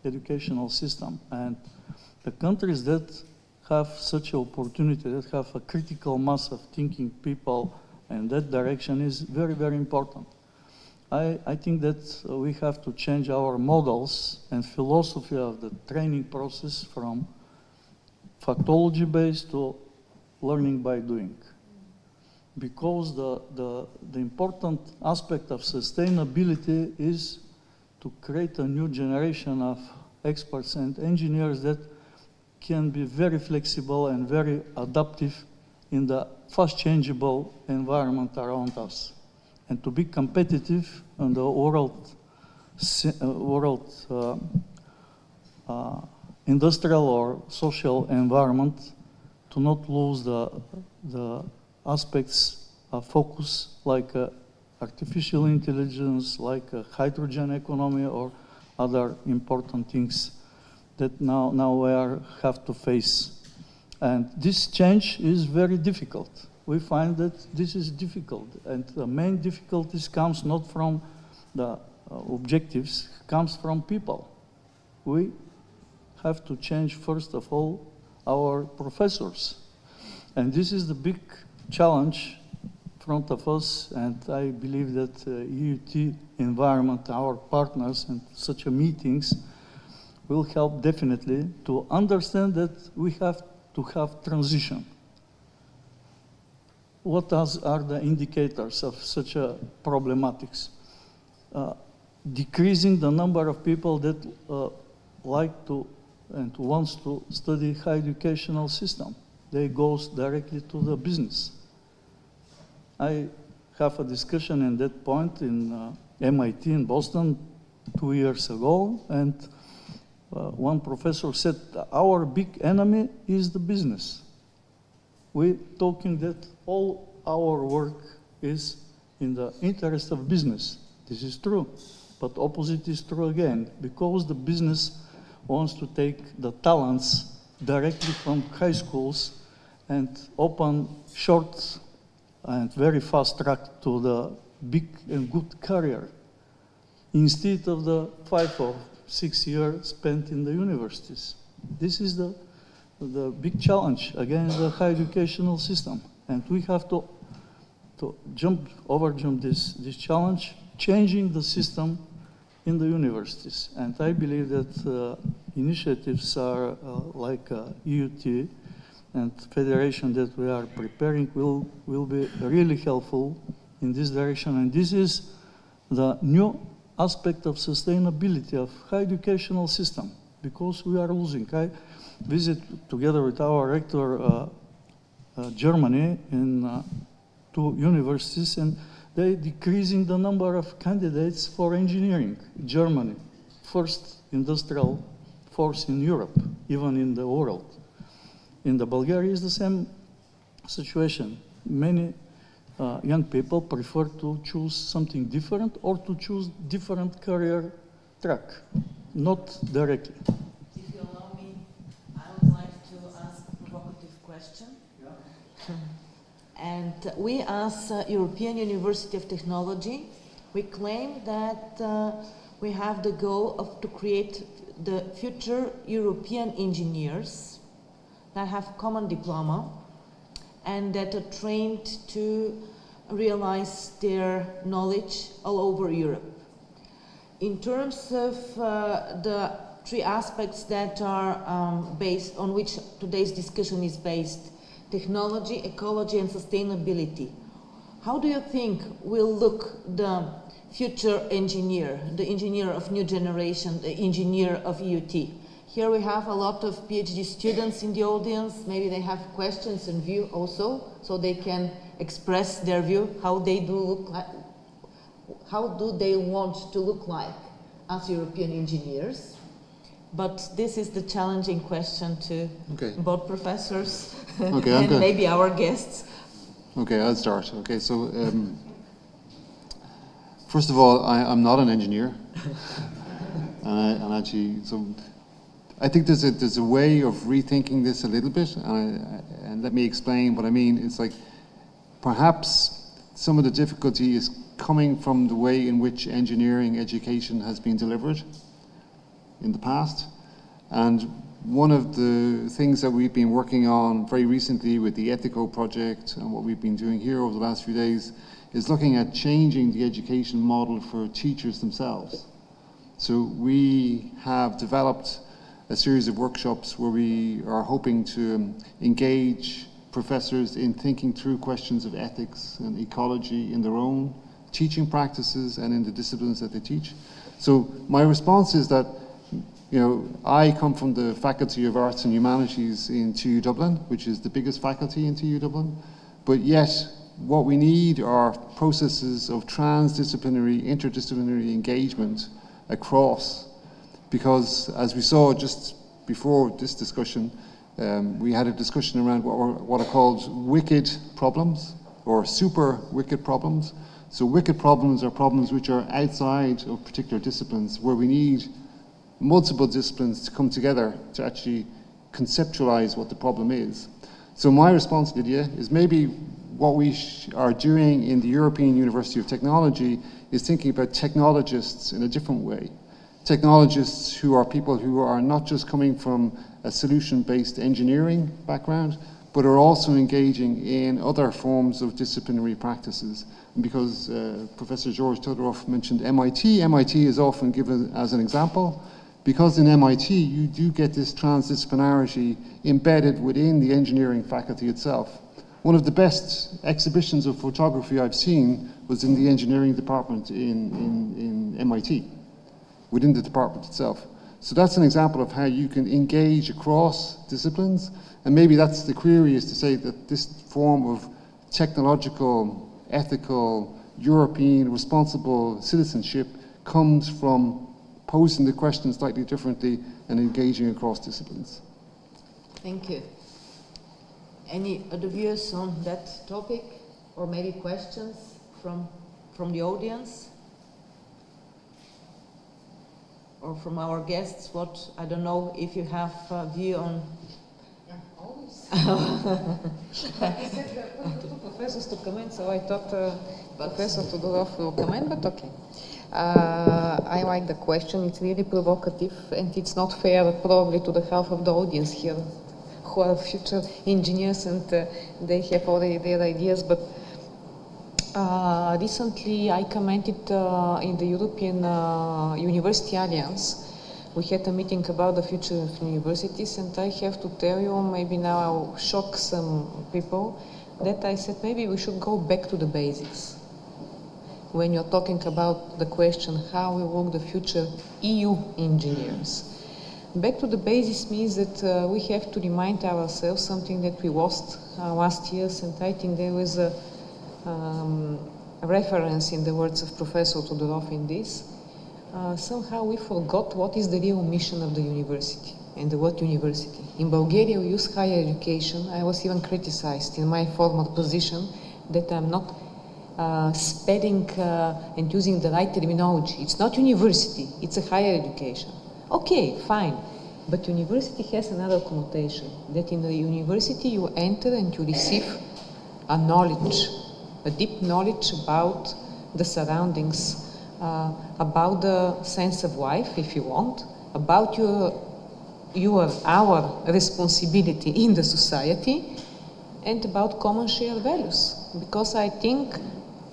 educational system. And the countries that have such an opportunity, that have a critical mass of thinking people in that direction is very, very important. I think that we have to change our models and philosophy of the training process from factology-based to learning by doing. Because the important aspect of sustainability is to create a new generation of experts and engineers that can be very flexible and very adaptive in the fast changeable environment around us. And to be competitive in the world industrial or social environment, to not lose the aspects of focus like artificial intelligence, like hydrogen economy or other important things that now we have to face. And this change is very difficult. We find that this is difficult, and the main difficulties comes not from the objectives, comes from people. We have to change, first of all, our professors. And this is the big challenge in front of us, and I believe that EUT environment, our partners, and such meetings will help definitely to understand that we have to have transition. What are the indicators of such a problematics? Decreasing the number of people that like to and wants to study high educational system. They go directly to the business. I have a discussion in that point in MIT in Boston 2 years ago, and one professor said, our big enemy is the business. We're talking that all our work is in the interest of business. This is true, but opposite is true again, because the business wants to take the talents directly from high schools and open short and very fast track to the big and good career, instead of the 5 or 6 years spent in the universities. This is the big challenge against the high educational system. And we have to overjump this challenge, changing the system in the universities. And I believe that initiatives are like EUT and federation that we are preparing will be really helpful in this direction. And this is the new aspect of sustainability of high educational system, because we are losing. I visit together with our rector Germany in 2 universities, and they decreasing the number of candidates for engineering. Germany, first industrial force in Europe, even in the world. In the Bulgaria is the same situation. Many young people prefer to choose something different or to choose different career track, not directly. If you allow me, I would like to ask a provocative question. Yeah. And we, as European University of Technology, we claim that we have the goal to create the future European engineers that have common diploma and that are trained to realize their knowledge all over Europe. In terms of the 3 aspects that are based on which today's discussion is based: technology, ecology, and sustainability. How do you think will look the future engineer, the engineer of new generation, the engineer of EUT? Here we have a lot of PhD students in the audience. Maybe they have questions and view also, so they can express their view, how they do look like, how do they want to look like as European engineers. But this is the challenging question to both professors and maybe our guests. Okay, I'll start. Okay, so first of all, I'm not an engineer, and actually, so I think there's a way of rethinking this a little bit, and let me explain what I mean. It's like perhaps some of the difficulty is coming from the way in which engineering education has been delivered in the past. And one of the things that we've been working on very recently with the EthiCo project and what we've been doing here over the last few days is looking at changing the education model for teachers themselves. So we have developed a series of workshops where we are hoping to engage professors in thinking through questions of ethics and ecology in their own teaching practices and in the disciplines that they teach. So my response is that, you know, I come from the Faculty of Arts and Humanities in TU Dublin, which is the biggest faculty in TU Dublin, but yet what we need are processes of transdisciplinary, interdisciplinary engagement across, because as we saw just before this discussion, We had a discussion around what are called wicked problems or super wicked problems. So wicked problems are problems which are outside of particular disciplines, where we need multiple disciplines to come together to actually conceptualize what the problem is. So my response, Lydia, is maybe what we are doing in the European University of Technology is thinking about technologists in a different way. Technologists who are people who are not just coming from a solution-based engineering background, but are also engaging in other forms of disciplinary practices. And because Professor George Todorov mentioned MIT, MIT is often given as an example. Because in MIT, you do get this transdisciplinarity embedded within the engineering faculty itself. One of the best exhibitions of photography I've seen was in the engineering department in MIT, within the department itself. So that's an example of how you can engage across disciplines, and maybe that's the query, is to say that this form of technological, ethical, European, responsible citizenship comes from posing the question slightly differently and engaging across disciplines. Thank you. Any other views on that topic, or maybe questions from the audience? Or from our guests? What, I don't know if you have a view on... Yeah, always. I said two professors to comment, so I thought Professor Todorov will comment, but okay. I like the question. It's really provocative, and it's not fair probably to the half of the audience here who are future engineers, and they have already their ideas. But recently I commented in the European University Alliance. We had a meeting about the future of universities, and I have to tell you, maybe now I'll shock some people, that I said maybe we should go back to the basics. When you're talking about the question how we look the future EU engineers. Back to the basics means that we have to remind ourselves something that we lost last years, and I think there was a reference in the words of Professor Todorov in this. Somehow we forgot what is the real mission of the university and the word university. In Bulgaria we use higher education. I was even criticized in my former position that I'm not spelling and using the right terminology. It's not university, it's a higher education. Okay, fine, but university has another connotation, that in the university you enter and you receive a knowledge, a deep knowledge about the surroundings, about the sense of life, if you want, about our responsibility in the society, and about common shared values. Because I think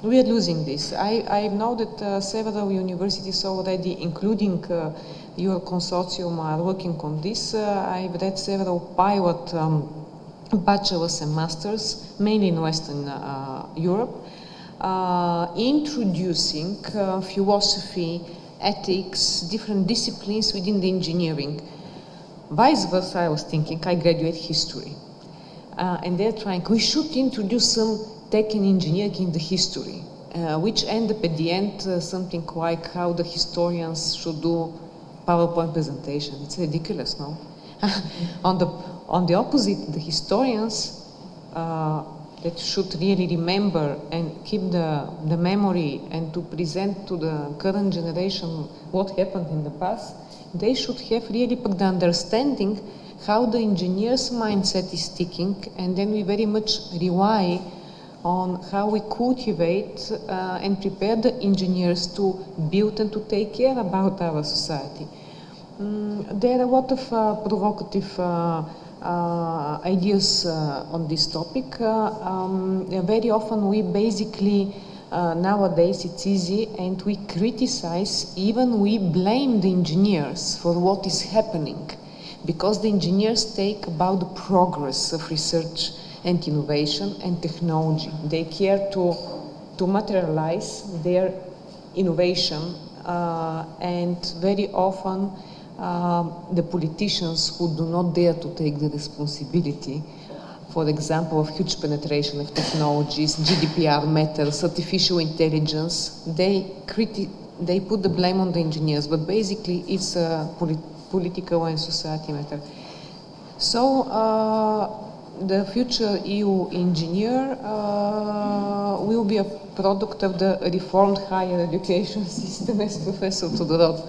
we are losing this. I know that several universities already, including your consortium, are working on this. I've read several pilot bachelors and masters, mainly in Western Europe, introducing philosophy, ethics, different disciplines within the engineering. Vice versa, I was thinking, I graduate history. And they're trying, we should introduce some tech and engineering in the history, which end up at the end something like how the historians should do PowerPoint presentation. It's ridiculous, no? on the opposite, the historians that should really remember and keep the memory and to present to the current generation what happened in the past, they should have really the understanding how the engineer's mindset is ticking, and then we very much rely on how we cultivate and prepare the engineers to build and to take care about our society. There are a lot of provocative ideas on this topic. Very often we basically, nowadays it's easy, and we criticize, even we blame the engineers for what is happening, because the engineers take about the progress of research and innovation and technology. They care to materialize their innovation, and very often the politicians who do not dare to take the responsibility, for example, of huge penetration of technologies, GDPR matters, artificial intelligence, they put the blame on the engineers, but basically it's a political and society matter. So the future EU engineer will be a product of the reformed higher education system, as Professor Todorov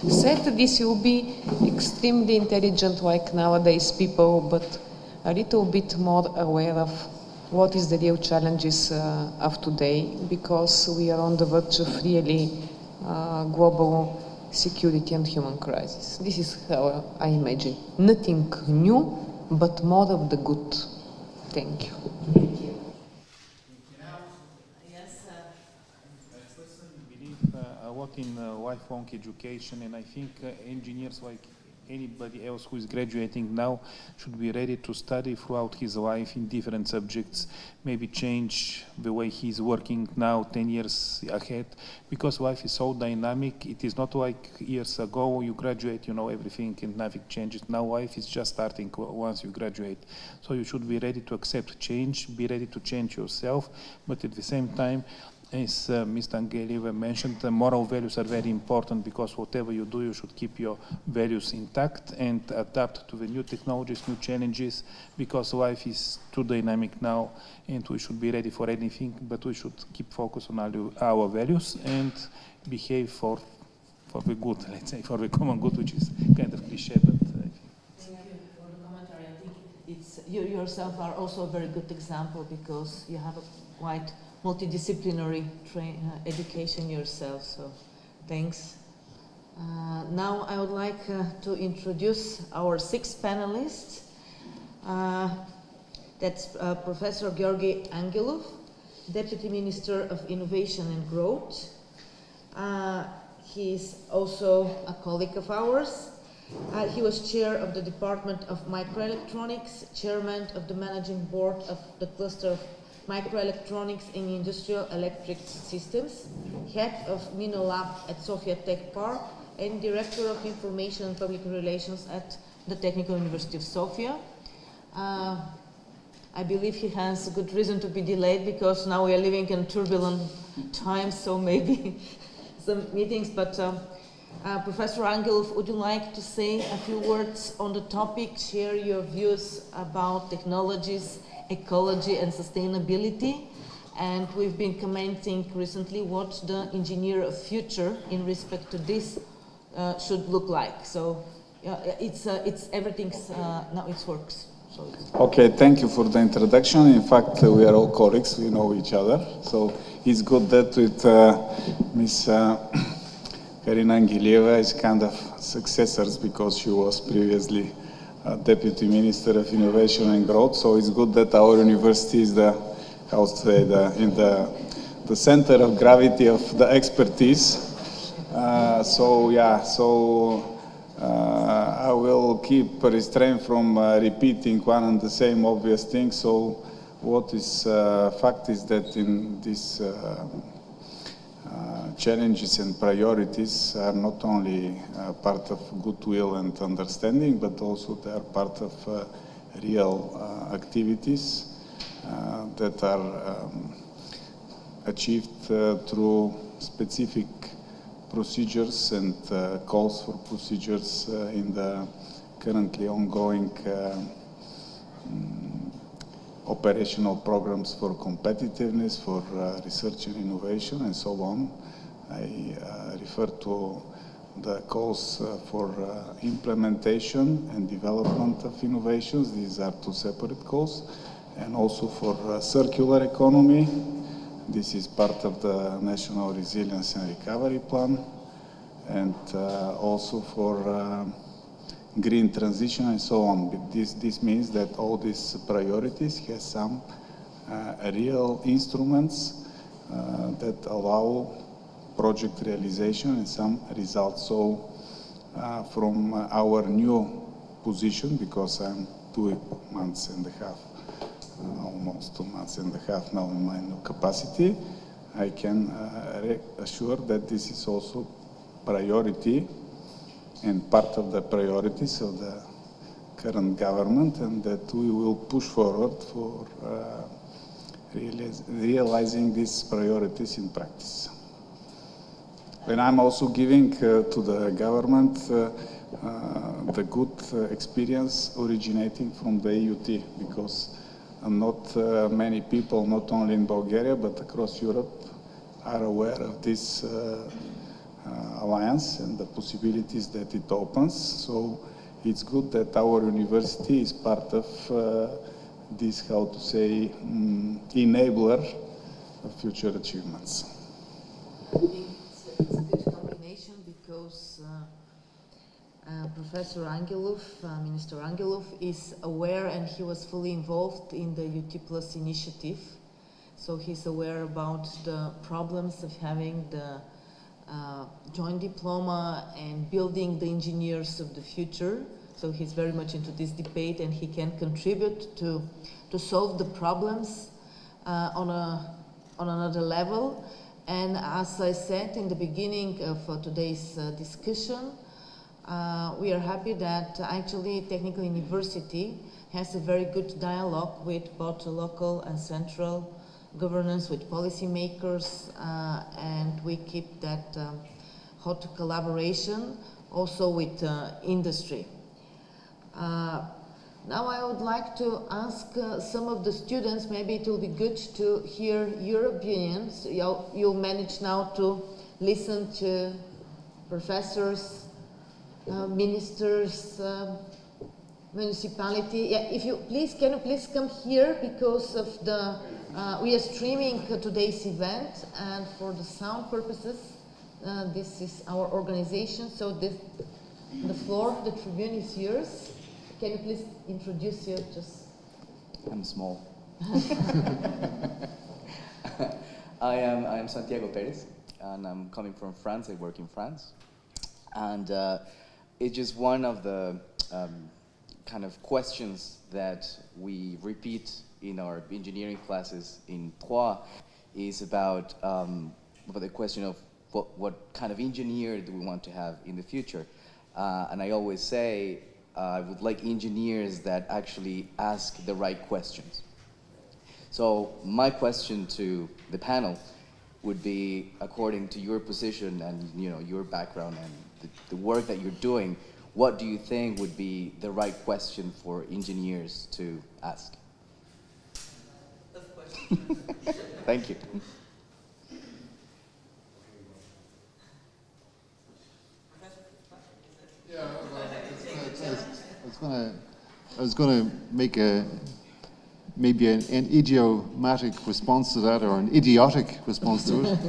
said. This will be extremely intelligent like nowadays people, but a little bit more aware of what is the real challenges of today, because we are on the verge of really global security and human crisis. This is how I imagine. Nothing new, but more of the good. Thank you. Thank you. Yes. I personally believe a lot in lifelong education, and I think engineers, like anybody else who is graduating now, should be ready to study throughout his life in different subjects, maybe change the way he's working now 10 years ahead, because life is so dynamic. It is not like years ago you graduate, you know everything and nothing changes. Now life is just starting once you graduate. So you should be ready to accept change, be ready to change yourself, but at the same time, as Mr. Angelieva mentioned, the moral values are very important, because whatever you do, you should keep your values intact and adapt to the new technologies, new challenges, because life is too dynamic now and we should be ready for anything, but we should keep focus on our values and behave for the good, let's say, for the common good, which is kind of cliche, but I think. Thank you for the commentary. I think you yourself are also a very good example, because you have a quite multidisciplinary education yourself, so thanks. Now I would like to introduce our sixth panelist. That's Professor Georgi Angelov, Deputy Minister of Innovation and Growth. He is also a colleague of ours. He was chair of the Department of Microelectronics, chairman of the managing board of the cluster of Microelectronics in Industrial Electric Systems, head of Minolab at Sofia Tech Park, and director of Information and Public Relations at the Technical University of Sofia. I believe he has a good reason to be delayed, because now we are living in turbulent times, so maybe some meetings, but Professor Angelov, would you like to say a few words on the topic, share your views about technologies, ecology and sustainability? And we've been commenting recently what the engineer of future in respect to this should look like. So it's everything's, now it works. So okay, thank you for the introduction. In fact, we are all colleagues, we know each other. So it's good that with Ms. Karina Angelieva is kind of successors, because she was previously Deputy Minister of Innovation and Growth. So it's good that our university is the, how to say, in the center of gravity of the expertise. I will keep restrained from repeating one and the same obvious thing. So what is fact is that in these challenges and priorities are not only part of goodwill and understanding, but also they are part of real activities that are achieved through specific procedures and calls for procedures in the currently ongoing operational programs for competitiveness, for research and innovation, and so on. I refer to the calls for implementation and development of innovations. These are two separate calls. And also for circular economy. This is part of the National Resilience and Recovery Plan. And also for green transition and so on. But this means that all these priorities have some real instruments that allow project realization and some results. So from our new position, because I'm 2 months and a half, almost 2 months and a half now in my new capacity, I can assure that this is also priority and part of the priorities of the current government, and that we will push forward for realizing these priorities in practice. And I'm also giving to the government the good experience originating from the EUT, because not many people, not only in Bulgaria but across Europe, are aware of this alliance and the possibilities that it opens. So it's good that our university is part of this, how to say, enabler of future achievements. I think it's a good combination because Professor Angelov, Minister Angelov, is aware and he was fully involved in the UT Plus initiative. So he's aware about the problems of having the joint diploma and building the engineers of the future. So he's very much into this debate and he can contribute to solve the problems on another level. And as I said in the beginning of today's discussion, we are happy that actually Technical University has a very good dialogue with both local and central governance, with policymakers, and we keep that hot collaboration also with industry. Now I would like to ask some of the students, maybe it will be good to hear your opinions. You manage now to listen to professors, ministers, municipality. Yeah, if you please, can you please come here because of the, we are streaming today's event and for the sound purposes, this is our organization, so the floor, the tribune is yours. Can you please introduce you just? I'm small. I am Santiago Perez, and I'm coming from France. I work in France. And it's just one of the kind of questions that we repeat in our engineering classes in Troyes is about the question of what kind of engineer do we want to have in the future. And I always say, I would like engineers that actually ask the right questions. So my question to the panel would be, according to your position and your background and the work that you're doing, what do you think would be the right question for engineers to ask? Thank you. Yeah, I was going to make maybe an idiomatic response to that, or an idiotic response to it,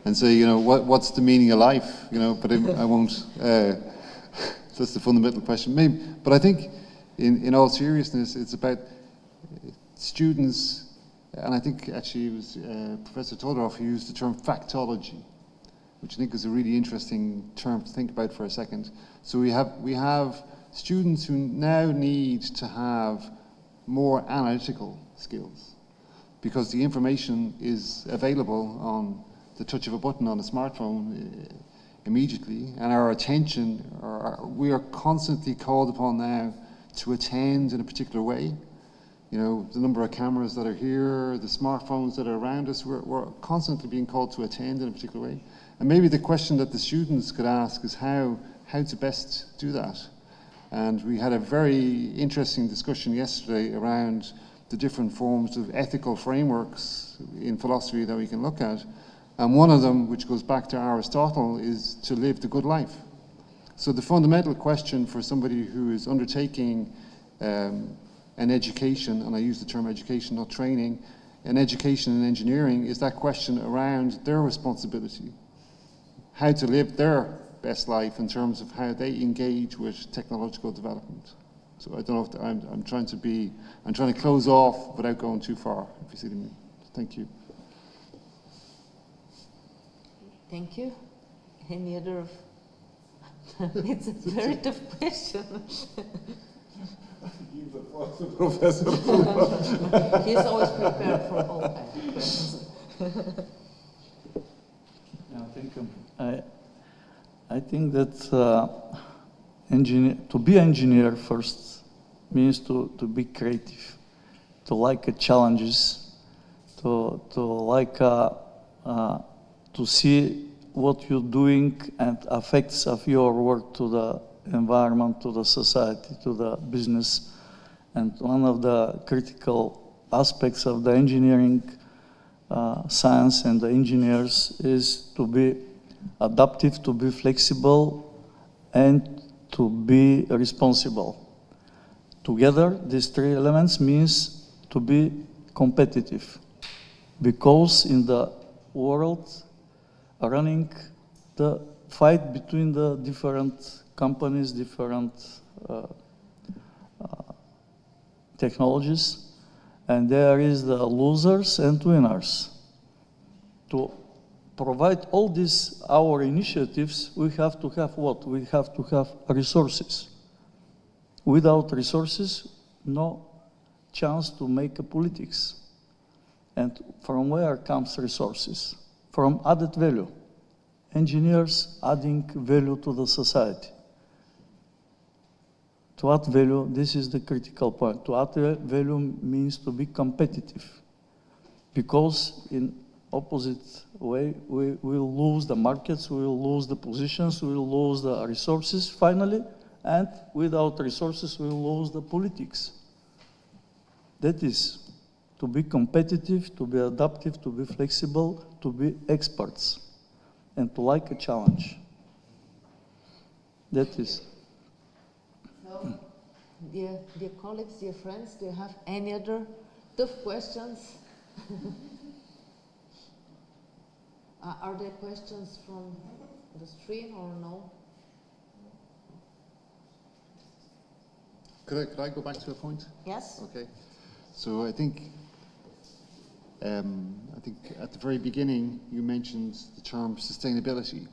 and say, what's the meaning of life? But I won't. That's the fundamental question. Maybe, but I think, in all seriousness, it's about students, and I think actually it was Professor Todorov who used the term factology, which I think is a really interesting term to think about for a second. So we have students who now need to have more analytical skills because the information is available on the touch of a button on a smartphone immediately, and our attention, we are constantly called upon now to attend in a particular way. The number of cameras that are here, the smartphones that are around us, we're constantly being called to attend in a particular way. And maybe the question that the students could ask is how to best do that. And we had a very interesting discussion yesterday around the different forms of ethical frameworks in philosophy that we can look at. And one of them, which goes back to Aristotle, is to live the good life. So the fundamental question for somebody who is undertaking an education, and I use the term education, not training, an education in engineering, is that question around their responsibility. How to live their best life in terms of how they engage with technological development. So I don't know if I'm trying to close off without going too far, if you see what I mean. Thank you. Thank you. Any other? It's a very tough question. Give the floor to Professor. He's always prepared for all kinds of questions. Thank you. I think that to be an engineer first means to be creative, to like challenges, to like to see what you're doing and effects of your work to the environment, to the society, to the business. And one of the critical aspects of the engineering science and the engineers is to be adaptive, to be flexible, and to be responsible. Together, these three elements means to be competitive, because in the world running the fight between the different companies, different technologies, and there is the losers and winners. To provide all these our initiatives, we have to have what? We have to have resources. Without resources, no chance to make a politics. And from where comes resources? From added value. Engineers adding value to the society. To add value, this is the critical point. To add value means to be competitive, because in opposite way, we will lose the markets, we will lose the positions, we will lose the resources finally, and without resources, we will lose the politics. That is to be competitive, to be adaptive, to be flexible, to be experts, and to like a challenge. That is. So, dear colleagues, dear friends, do you have any other tough questions? Are there questions from the stream or no? Could I go back to a point? Yes. Okay. So I think at the very beginning you mentioned the term sustainability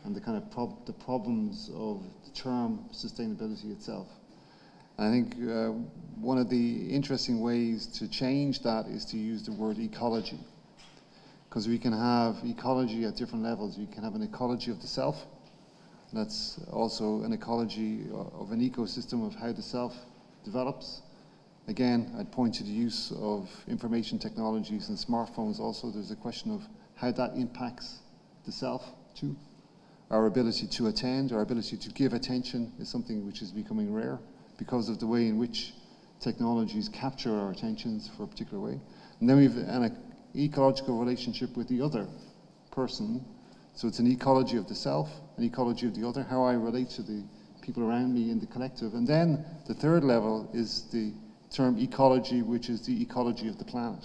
and the kind of the problems of the term sustainability itself. And I think one of the interesting ways to change that is to use the word ecology, because we can have ecology at different levels. We can have an ecology of the self, and that's also an ecology of an ecosystem of how the self develops. Again, I'd point to the use of information technologies and smartphones also. There's a question of how that impacts the self too. Our ability to attend, our ability to give attention is something which is becoming rare because of the way in which technologies capture our attentions for a particular way. And then we have an ecological relationship with the other person. So it's an ecology of the self, an ecology of the other, how I relate to the people around me in the collective. And then the third level is the term ecology, which is the ecology of the planet.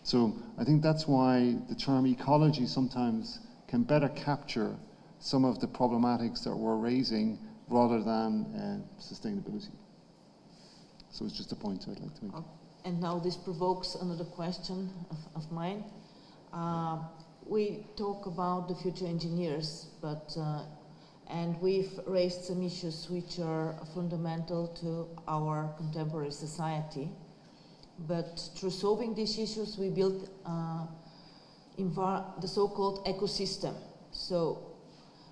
So I think that's why the term ecology sometimes can better capture some of the problematics that we're raising rather than sustainability. So it's just a point I'd like to make. And now this provokes another question of mine. We talk about the future engineers, but and we've raised some issues which are fundamental to our contemporary society. But through solving these issues, we built the so-called ecosystem. So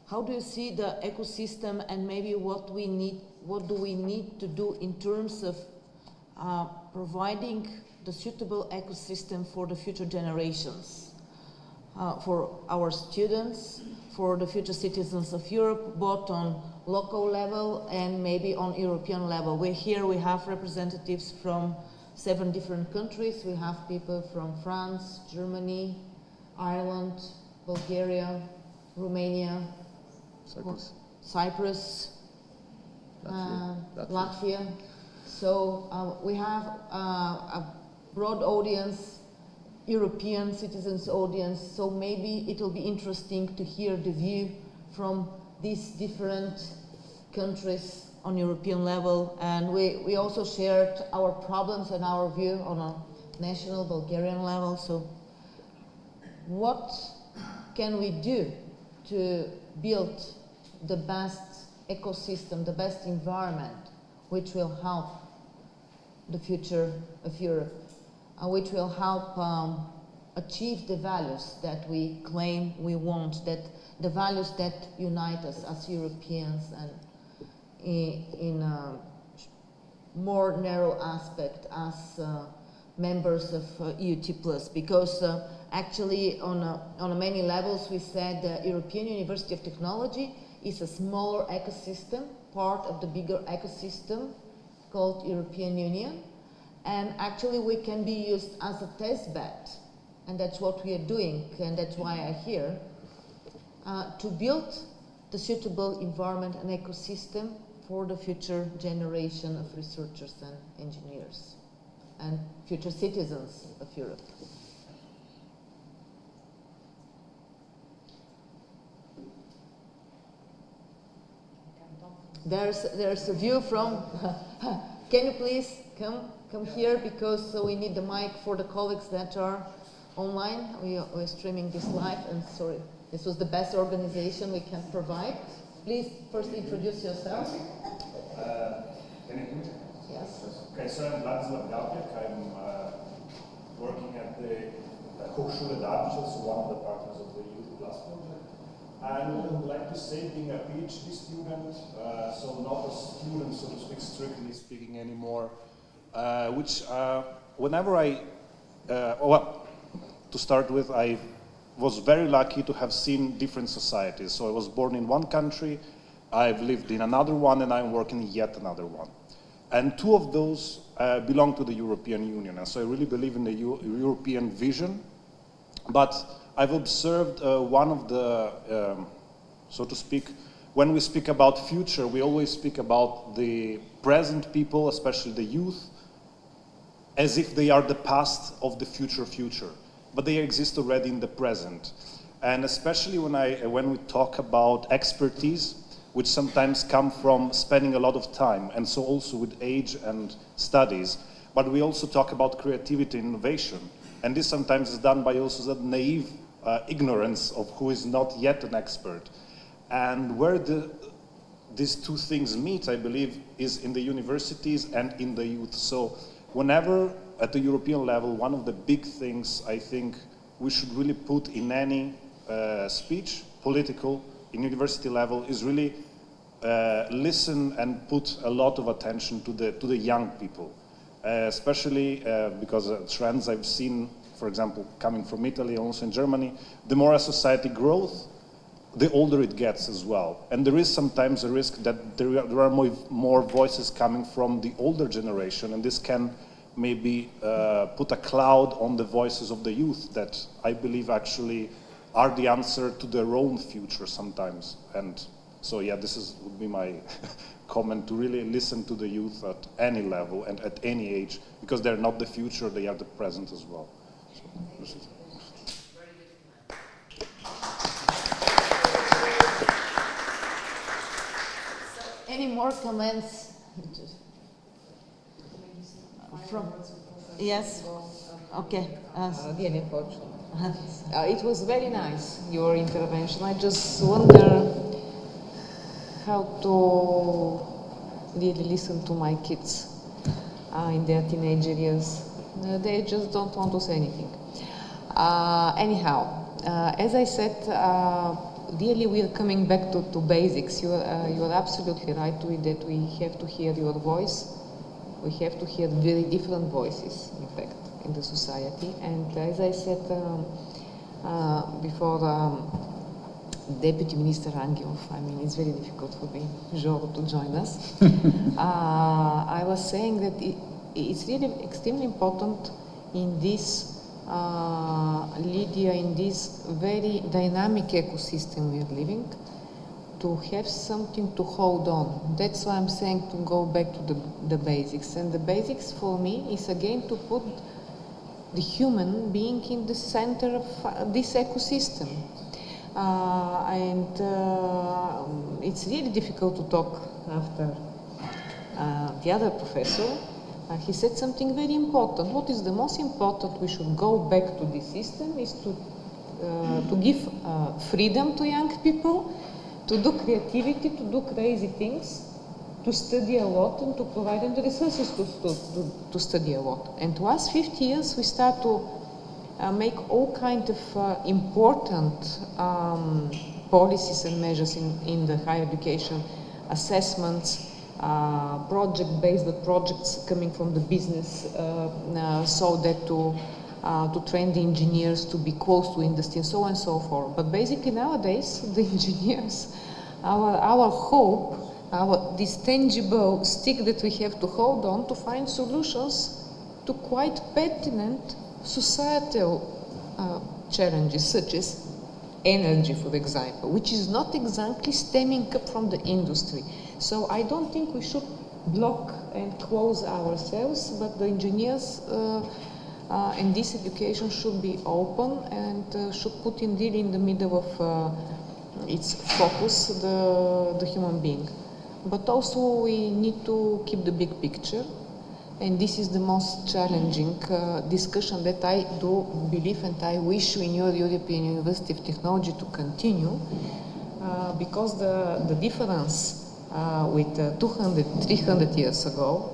how do you see the ecosystem, and maybe what do we need to do in terms of providing the suitable ecosystem for the future generations, for our students, for the future citizens of Europe, both on local level and maybe on European level. We have representatives from 7 different countries. We have people from France, Germany, Ireland, Bulgaria, Romania, Cyprus, Latvia. So we have a broad audience, European citizens audience, so maybe it will be interesting to hear the view from these different countries on European level. And we also shared our problems and our view on a national Bulgarian level. So what can we do to build the best ecosystem, the best environment, which will help the future of Europe, and which will help achieve the values that we claim we want, that the values that unite us as Europeans, and in a more narrow aspect as members of EUT+, because actually on many levels we said the European University of Technology is a smaller ecosystem part of the bigger ecosystem called European Union. And actually we can be used as a test bed. And that's what we are doing, and that's why I'm here, to build the suitable environment and ecosystem for the future generation of researchers and engineers and future citizens of Europe. There's a view from, can you please come here, because we need the mic for the colleagues that are online. We're streaming this live, and sorry, this was the best organization we can provide. Please first introduce yourself. Can you hear me? Yes. Okay, so I'm Vladislav Galpjak. I'm working at the Hochschule Darmstadt, so one of the partners of the Youth Plus project. And I would like to say, being a PhD student, so not a student, so to speak, strictly speaking anymore, which whenever well, to start with, I was very lucky to have seen different societies. So I was born in one country, I've lived in another one, and I'm working in yet another one. And two of those belong to the European Union. And so I really believe in the European vision. But I've observed one of the, so to speak, when we speak about future, we always speak about the present people, especially the youth, as if they are the past of the future. But they exist already in the present. And especially when we talk about expertise, which sometimes come from spending a lot of time, and so also with age and studies, but we also talk about creativity and innovation. And this sometimes is done by also that naive ignorance of who is not yet an expert. And where these two things meet, I believe, is in the universities and in the youth. So whenever at the European level, one of the big things I think we should really put in any speech, political, in university level, is really listen and put a lot of attention to the young people, especially because trends I've seen, for example, coming from Italy, also in Germany, the more a society grows, the older it gets as well. And there is sometimes a risk that there are more voices coming from the older generation, and this can maybe put a cloud on the voices of the youth that I believe actually are the answer to their own future sometimes. And so yeah, would be my comment, to really listen to the youth at any level and at any age, because they're not the future, they are the present as well. So, any more comments? From, yes, okay. Really unfortunate. It was very nice, your intervention. I just wonder how to really listen to my kids in their teenage years. They just don't want to say anything. Anyhow, as I said, really we are coming back to basics. You are absolutely right with that. We have to hear your voice. We have to hear very different voices, in fact, in the society. And as I said before, Deputy Minister Angelov, I mean, it's very difficult for me, Joro, to join us. I was saying that it's really extremely important in this, Lydia, in this very dynamic ecosystem we are living, to have something to hold on. That's why I'm saying to go back to the basics. And the basics for me is again to put the human being in the center of this ecosystem. It's really difficult to talk after the other professor. He said something very important. What is the most important? We should go back to this system is to give freedom to young people, to do creativity, to do crazy things, to study a lot, and to provide them the resources to study a lot. And to us, 50 years, we start to make all kinds of important policies and measures in the higher education, assessments, project-based, but projects coming from the business, so that to train the engineers to be close to industry and so on and so forth. But basically nowadays, the engineers, our hope this tangible stick that we have to hold on to find solutions to quite pertinent societal challenges, such as energy, for example, which is not exactly stemming up from the industry. So I don't think we should block and close ourselves, but the engineers and this education should be open and should put indeed in the middle of its focus the human being. But also we need to keep the big picture, and this is the most challenging discussion that I do believe, and I wish in your European University of Technology to continue, because the difference with 200, 300 years ago,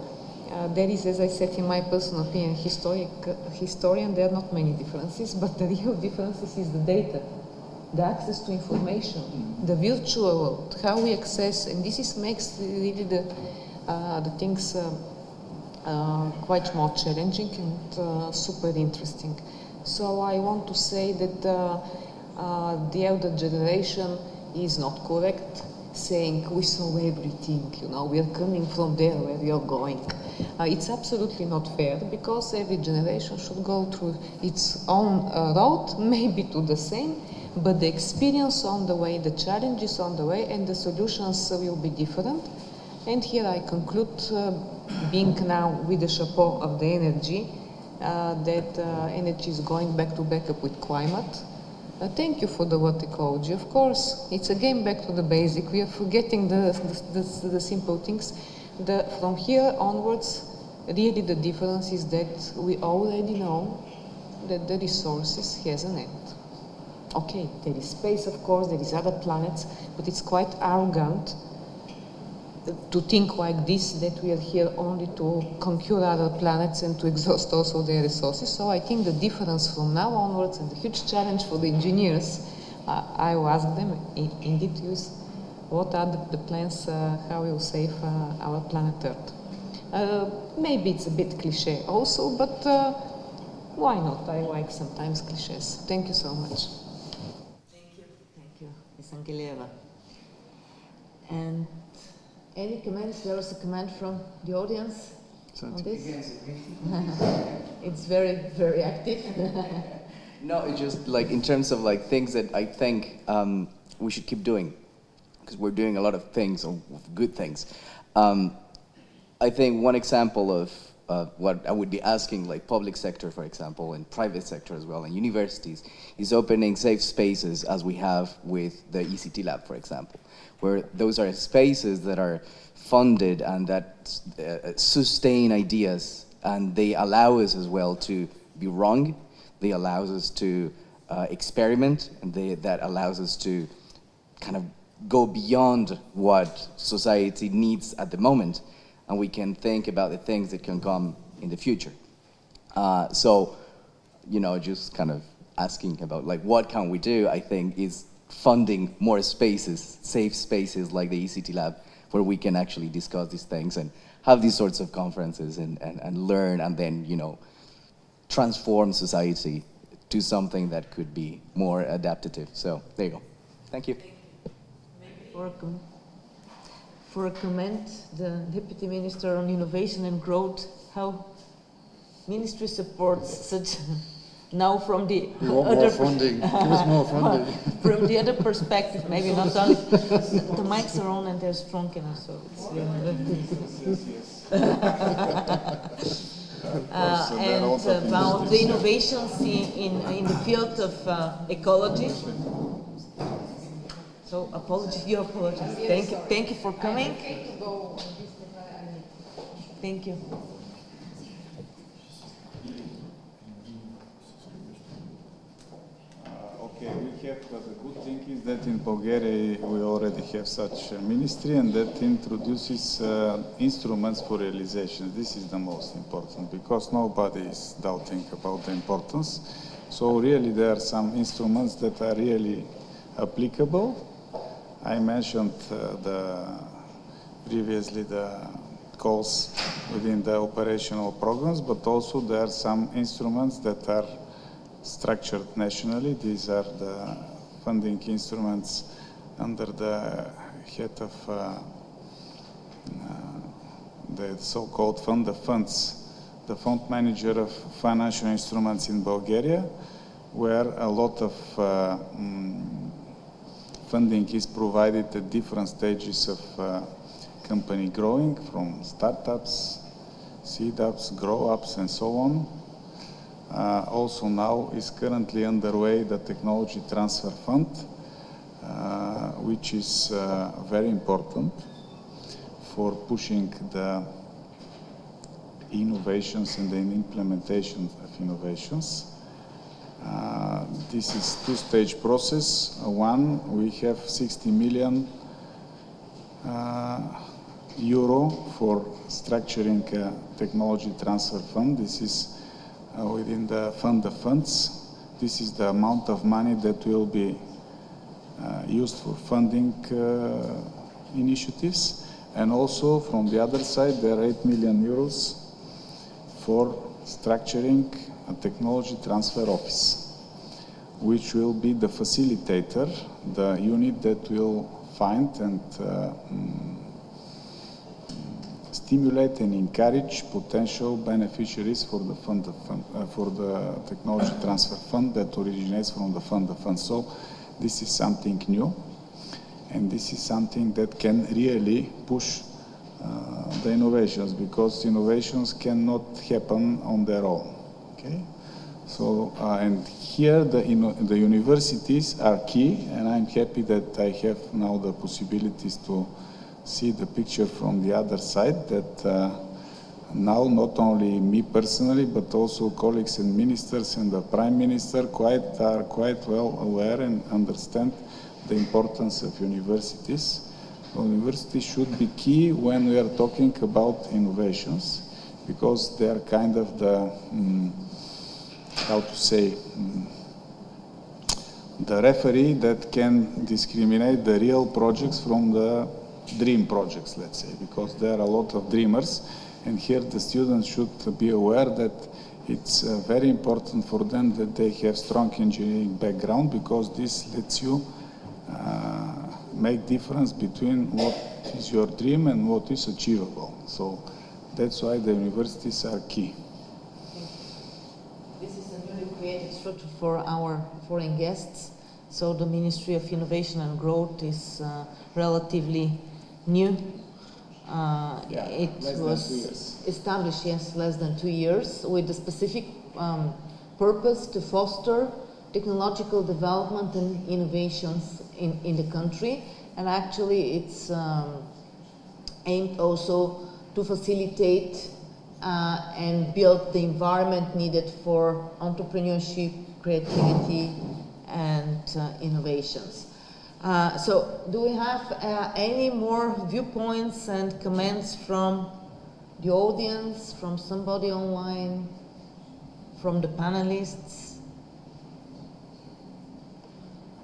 there is, as I said, in my personal opinion, historian, there are not many differences, but the real differences is the data, the access to information, the virtual world, how we access, and this makes really the things quite more challenging and super interesting. So I want to say that the elder generation is not correct, saying we saw everything, you know, we are coming from there where you're going. It's absolutely not fair, because every generation should go through its own road, maybe to the same, but the experience on the way, the challenges on the way, and the solutions will be different. And here I conclude, being now with the chapeau of the energy, that energy is going back to back up with climate. Thank you for the word ecology. Of course, it's again back to the basic. We are forgetting the simple things. From here onwards, really the difference is that we already know that the resources has an end. Okay, there is space, of course, there is other planets, but it's quite arrogant to think like this, that we are here only to conquer other planets and to exhaust also their resources. So I think the difference from now onwards, and the huge challenge for the engineers, I will ask them indeed use what are the plans, how we will save our planet Earth. Maybe it's a bit cliche also, but why not? I like sometimes cliches. Thank you so much. Thank you, Ms. Angelieva. And any comments? There was a comment from the audience on this. It's very, very active. No, it's just like in terms of like things that I think we should keep doing, because we're doing a lot of things, or good things. I think one example of what I would be asking, like public sector, for example, and private sector as well, and universities, is opening safe spaces as we have with the ECT lab, for example, where those are spaces that are funded and that sustain ideas, and they allow us as well to be wrong. They allow us to experiment, and that allows us to kind of go beyond what society needs at the moment, and we can think about the things that can come in the future. So, you know, just kind of asking about like what can we do, I think, is funding more spaces, safe spaces like the ECT lab, where we can actually discuss these things and have these sorts of conferences and learn, and then, you know, transform society to something that could be more adaptive. So there you go. Thank you. For a comment, the Deputy Minister on Innovation and Growth, how Ministry supports such, now from the other funding. Give us more funding. From the other perspective, maybe not only, the mics are on and they're strong enough, so it's and about the innovations in the field of ecology. So your apologies. Thank you for coming. Thank you. Okay, we have, the good thing is that in Bulgaria we already have such a ministry, and that introduces instruments for realization. This is the most important, because nobody is doubting about the importance. So really there are some instruments that are really applicable. I mentioned previously the goals within the operational programs, but also there are some instruments that are structured nationally. These are the funding instruments under the head of the so-called fund of funds, the fund manager of financial instruments in Bulgaria, where a lot of funding is provided at different stages of company growing, from startups, seed-ups, grow-ups, and so on. Also now is currently underway the Technology Transfer Fund, which is very important for pushing the innovations and the implementation of innovations. This is two-stage process. One, we have 60 million euro for structuring a technology transfer fund. This is within the fund of funds. This is the amount of money that will be used for funding initiatives. And also from the other side, there are 8 million euros for structuring a technology transfer office, which will be the facilitator, the unit that will find and stimulate and encourage potential beneficiaries for the for the technology transfer fund that originates from the fund of funds. So this is something new, and this is something that can really push the innovations, because innovations cannot happen on their own. Okay, so and here the universities are key, and I'm happy that I have now the possibilities to see the picture from the other side, that now not only me personally, but also colleagues and ministers and the Prime Minister are quite well aware and understand the importance of universities. Universities should be key when we are talking about innovations, because they are kind of the, how to say, the referee that can discriminate the real projects from the dream projects, let's say, because there are a lot of dreamers, and here the students should be aware that it's very important for them that they have strong engineering background, because this lets you make difference between what is your dream and what is achievable. So that's why the universities are key. This is a newly created structure for our foreign guests. So the Ministry of Innovation and Growth is relatively new. It was established, yes, less than 2 years, with the specific purpose to foster technological development and innovations in the country. And actually it's aimed also to facilitate and build the environment needed for entrepreneurship, creativity, and innovations. So do we have any more viewpoints and comments from the audience, from somebody online, from the panelists?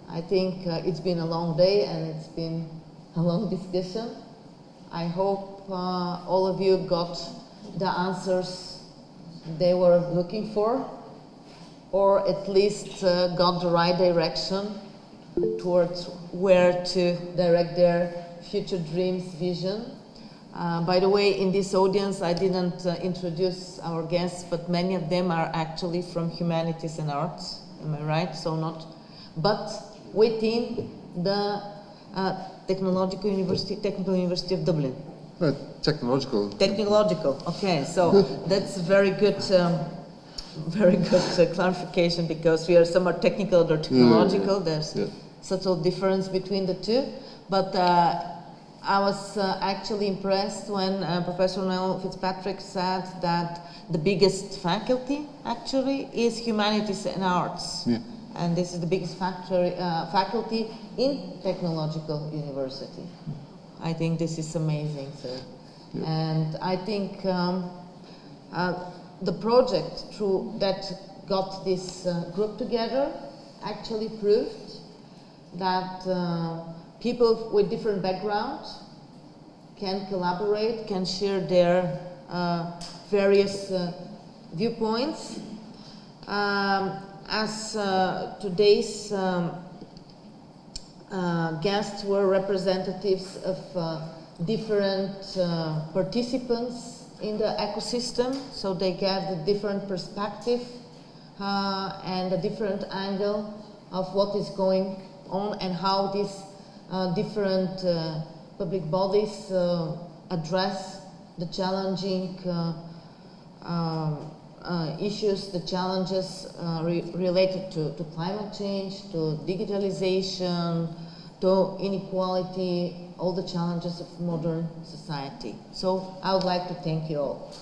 I think it's been a long day and it's been a long discussion. I hope all of you got the answers they were looking for, or at least got the right direction towards where to direct their future dreams, vision. By the way, in this audience, I didn't introduce our guests, but many of them are actually from humanities and arts. Am I right? So not, but within the Technical University of Dublin. Technological. Technological. Okay, so that's very good. Very good clarification, because we are somewhat technical or technological. There's subtle difference between the two. But I was actually impressed when Professor Noel Fitzpatrick said that the biggest faculty actually is humanities and arts. Yeah. And this is the biggest faculty in Technological University. I think this is amazing, sir. Yeah. And I think the project that got this group together actually proved that people with different backgrounds can collaborate, can share their various viewpoints. As today's guests were representatives of different participants in the ecosystem, so they get the different perspective and a different angle of what is going on and how these different public bodies address the challenging issues, the challenges related to climate change, to digitalization, to inequality, all the challenges of modern society. So I would like to thank you all.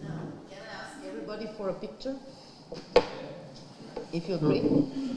Now, can I ask everybody for a picture? If you agree.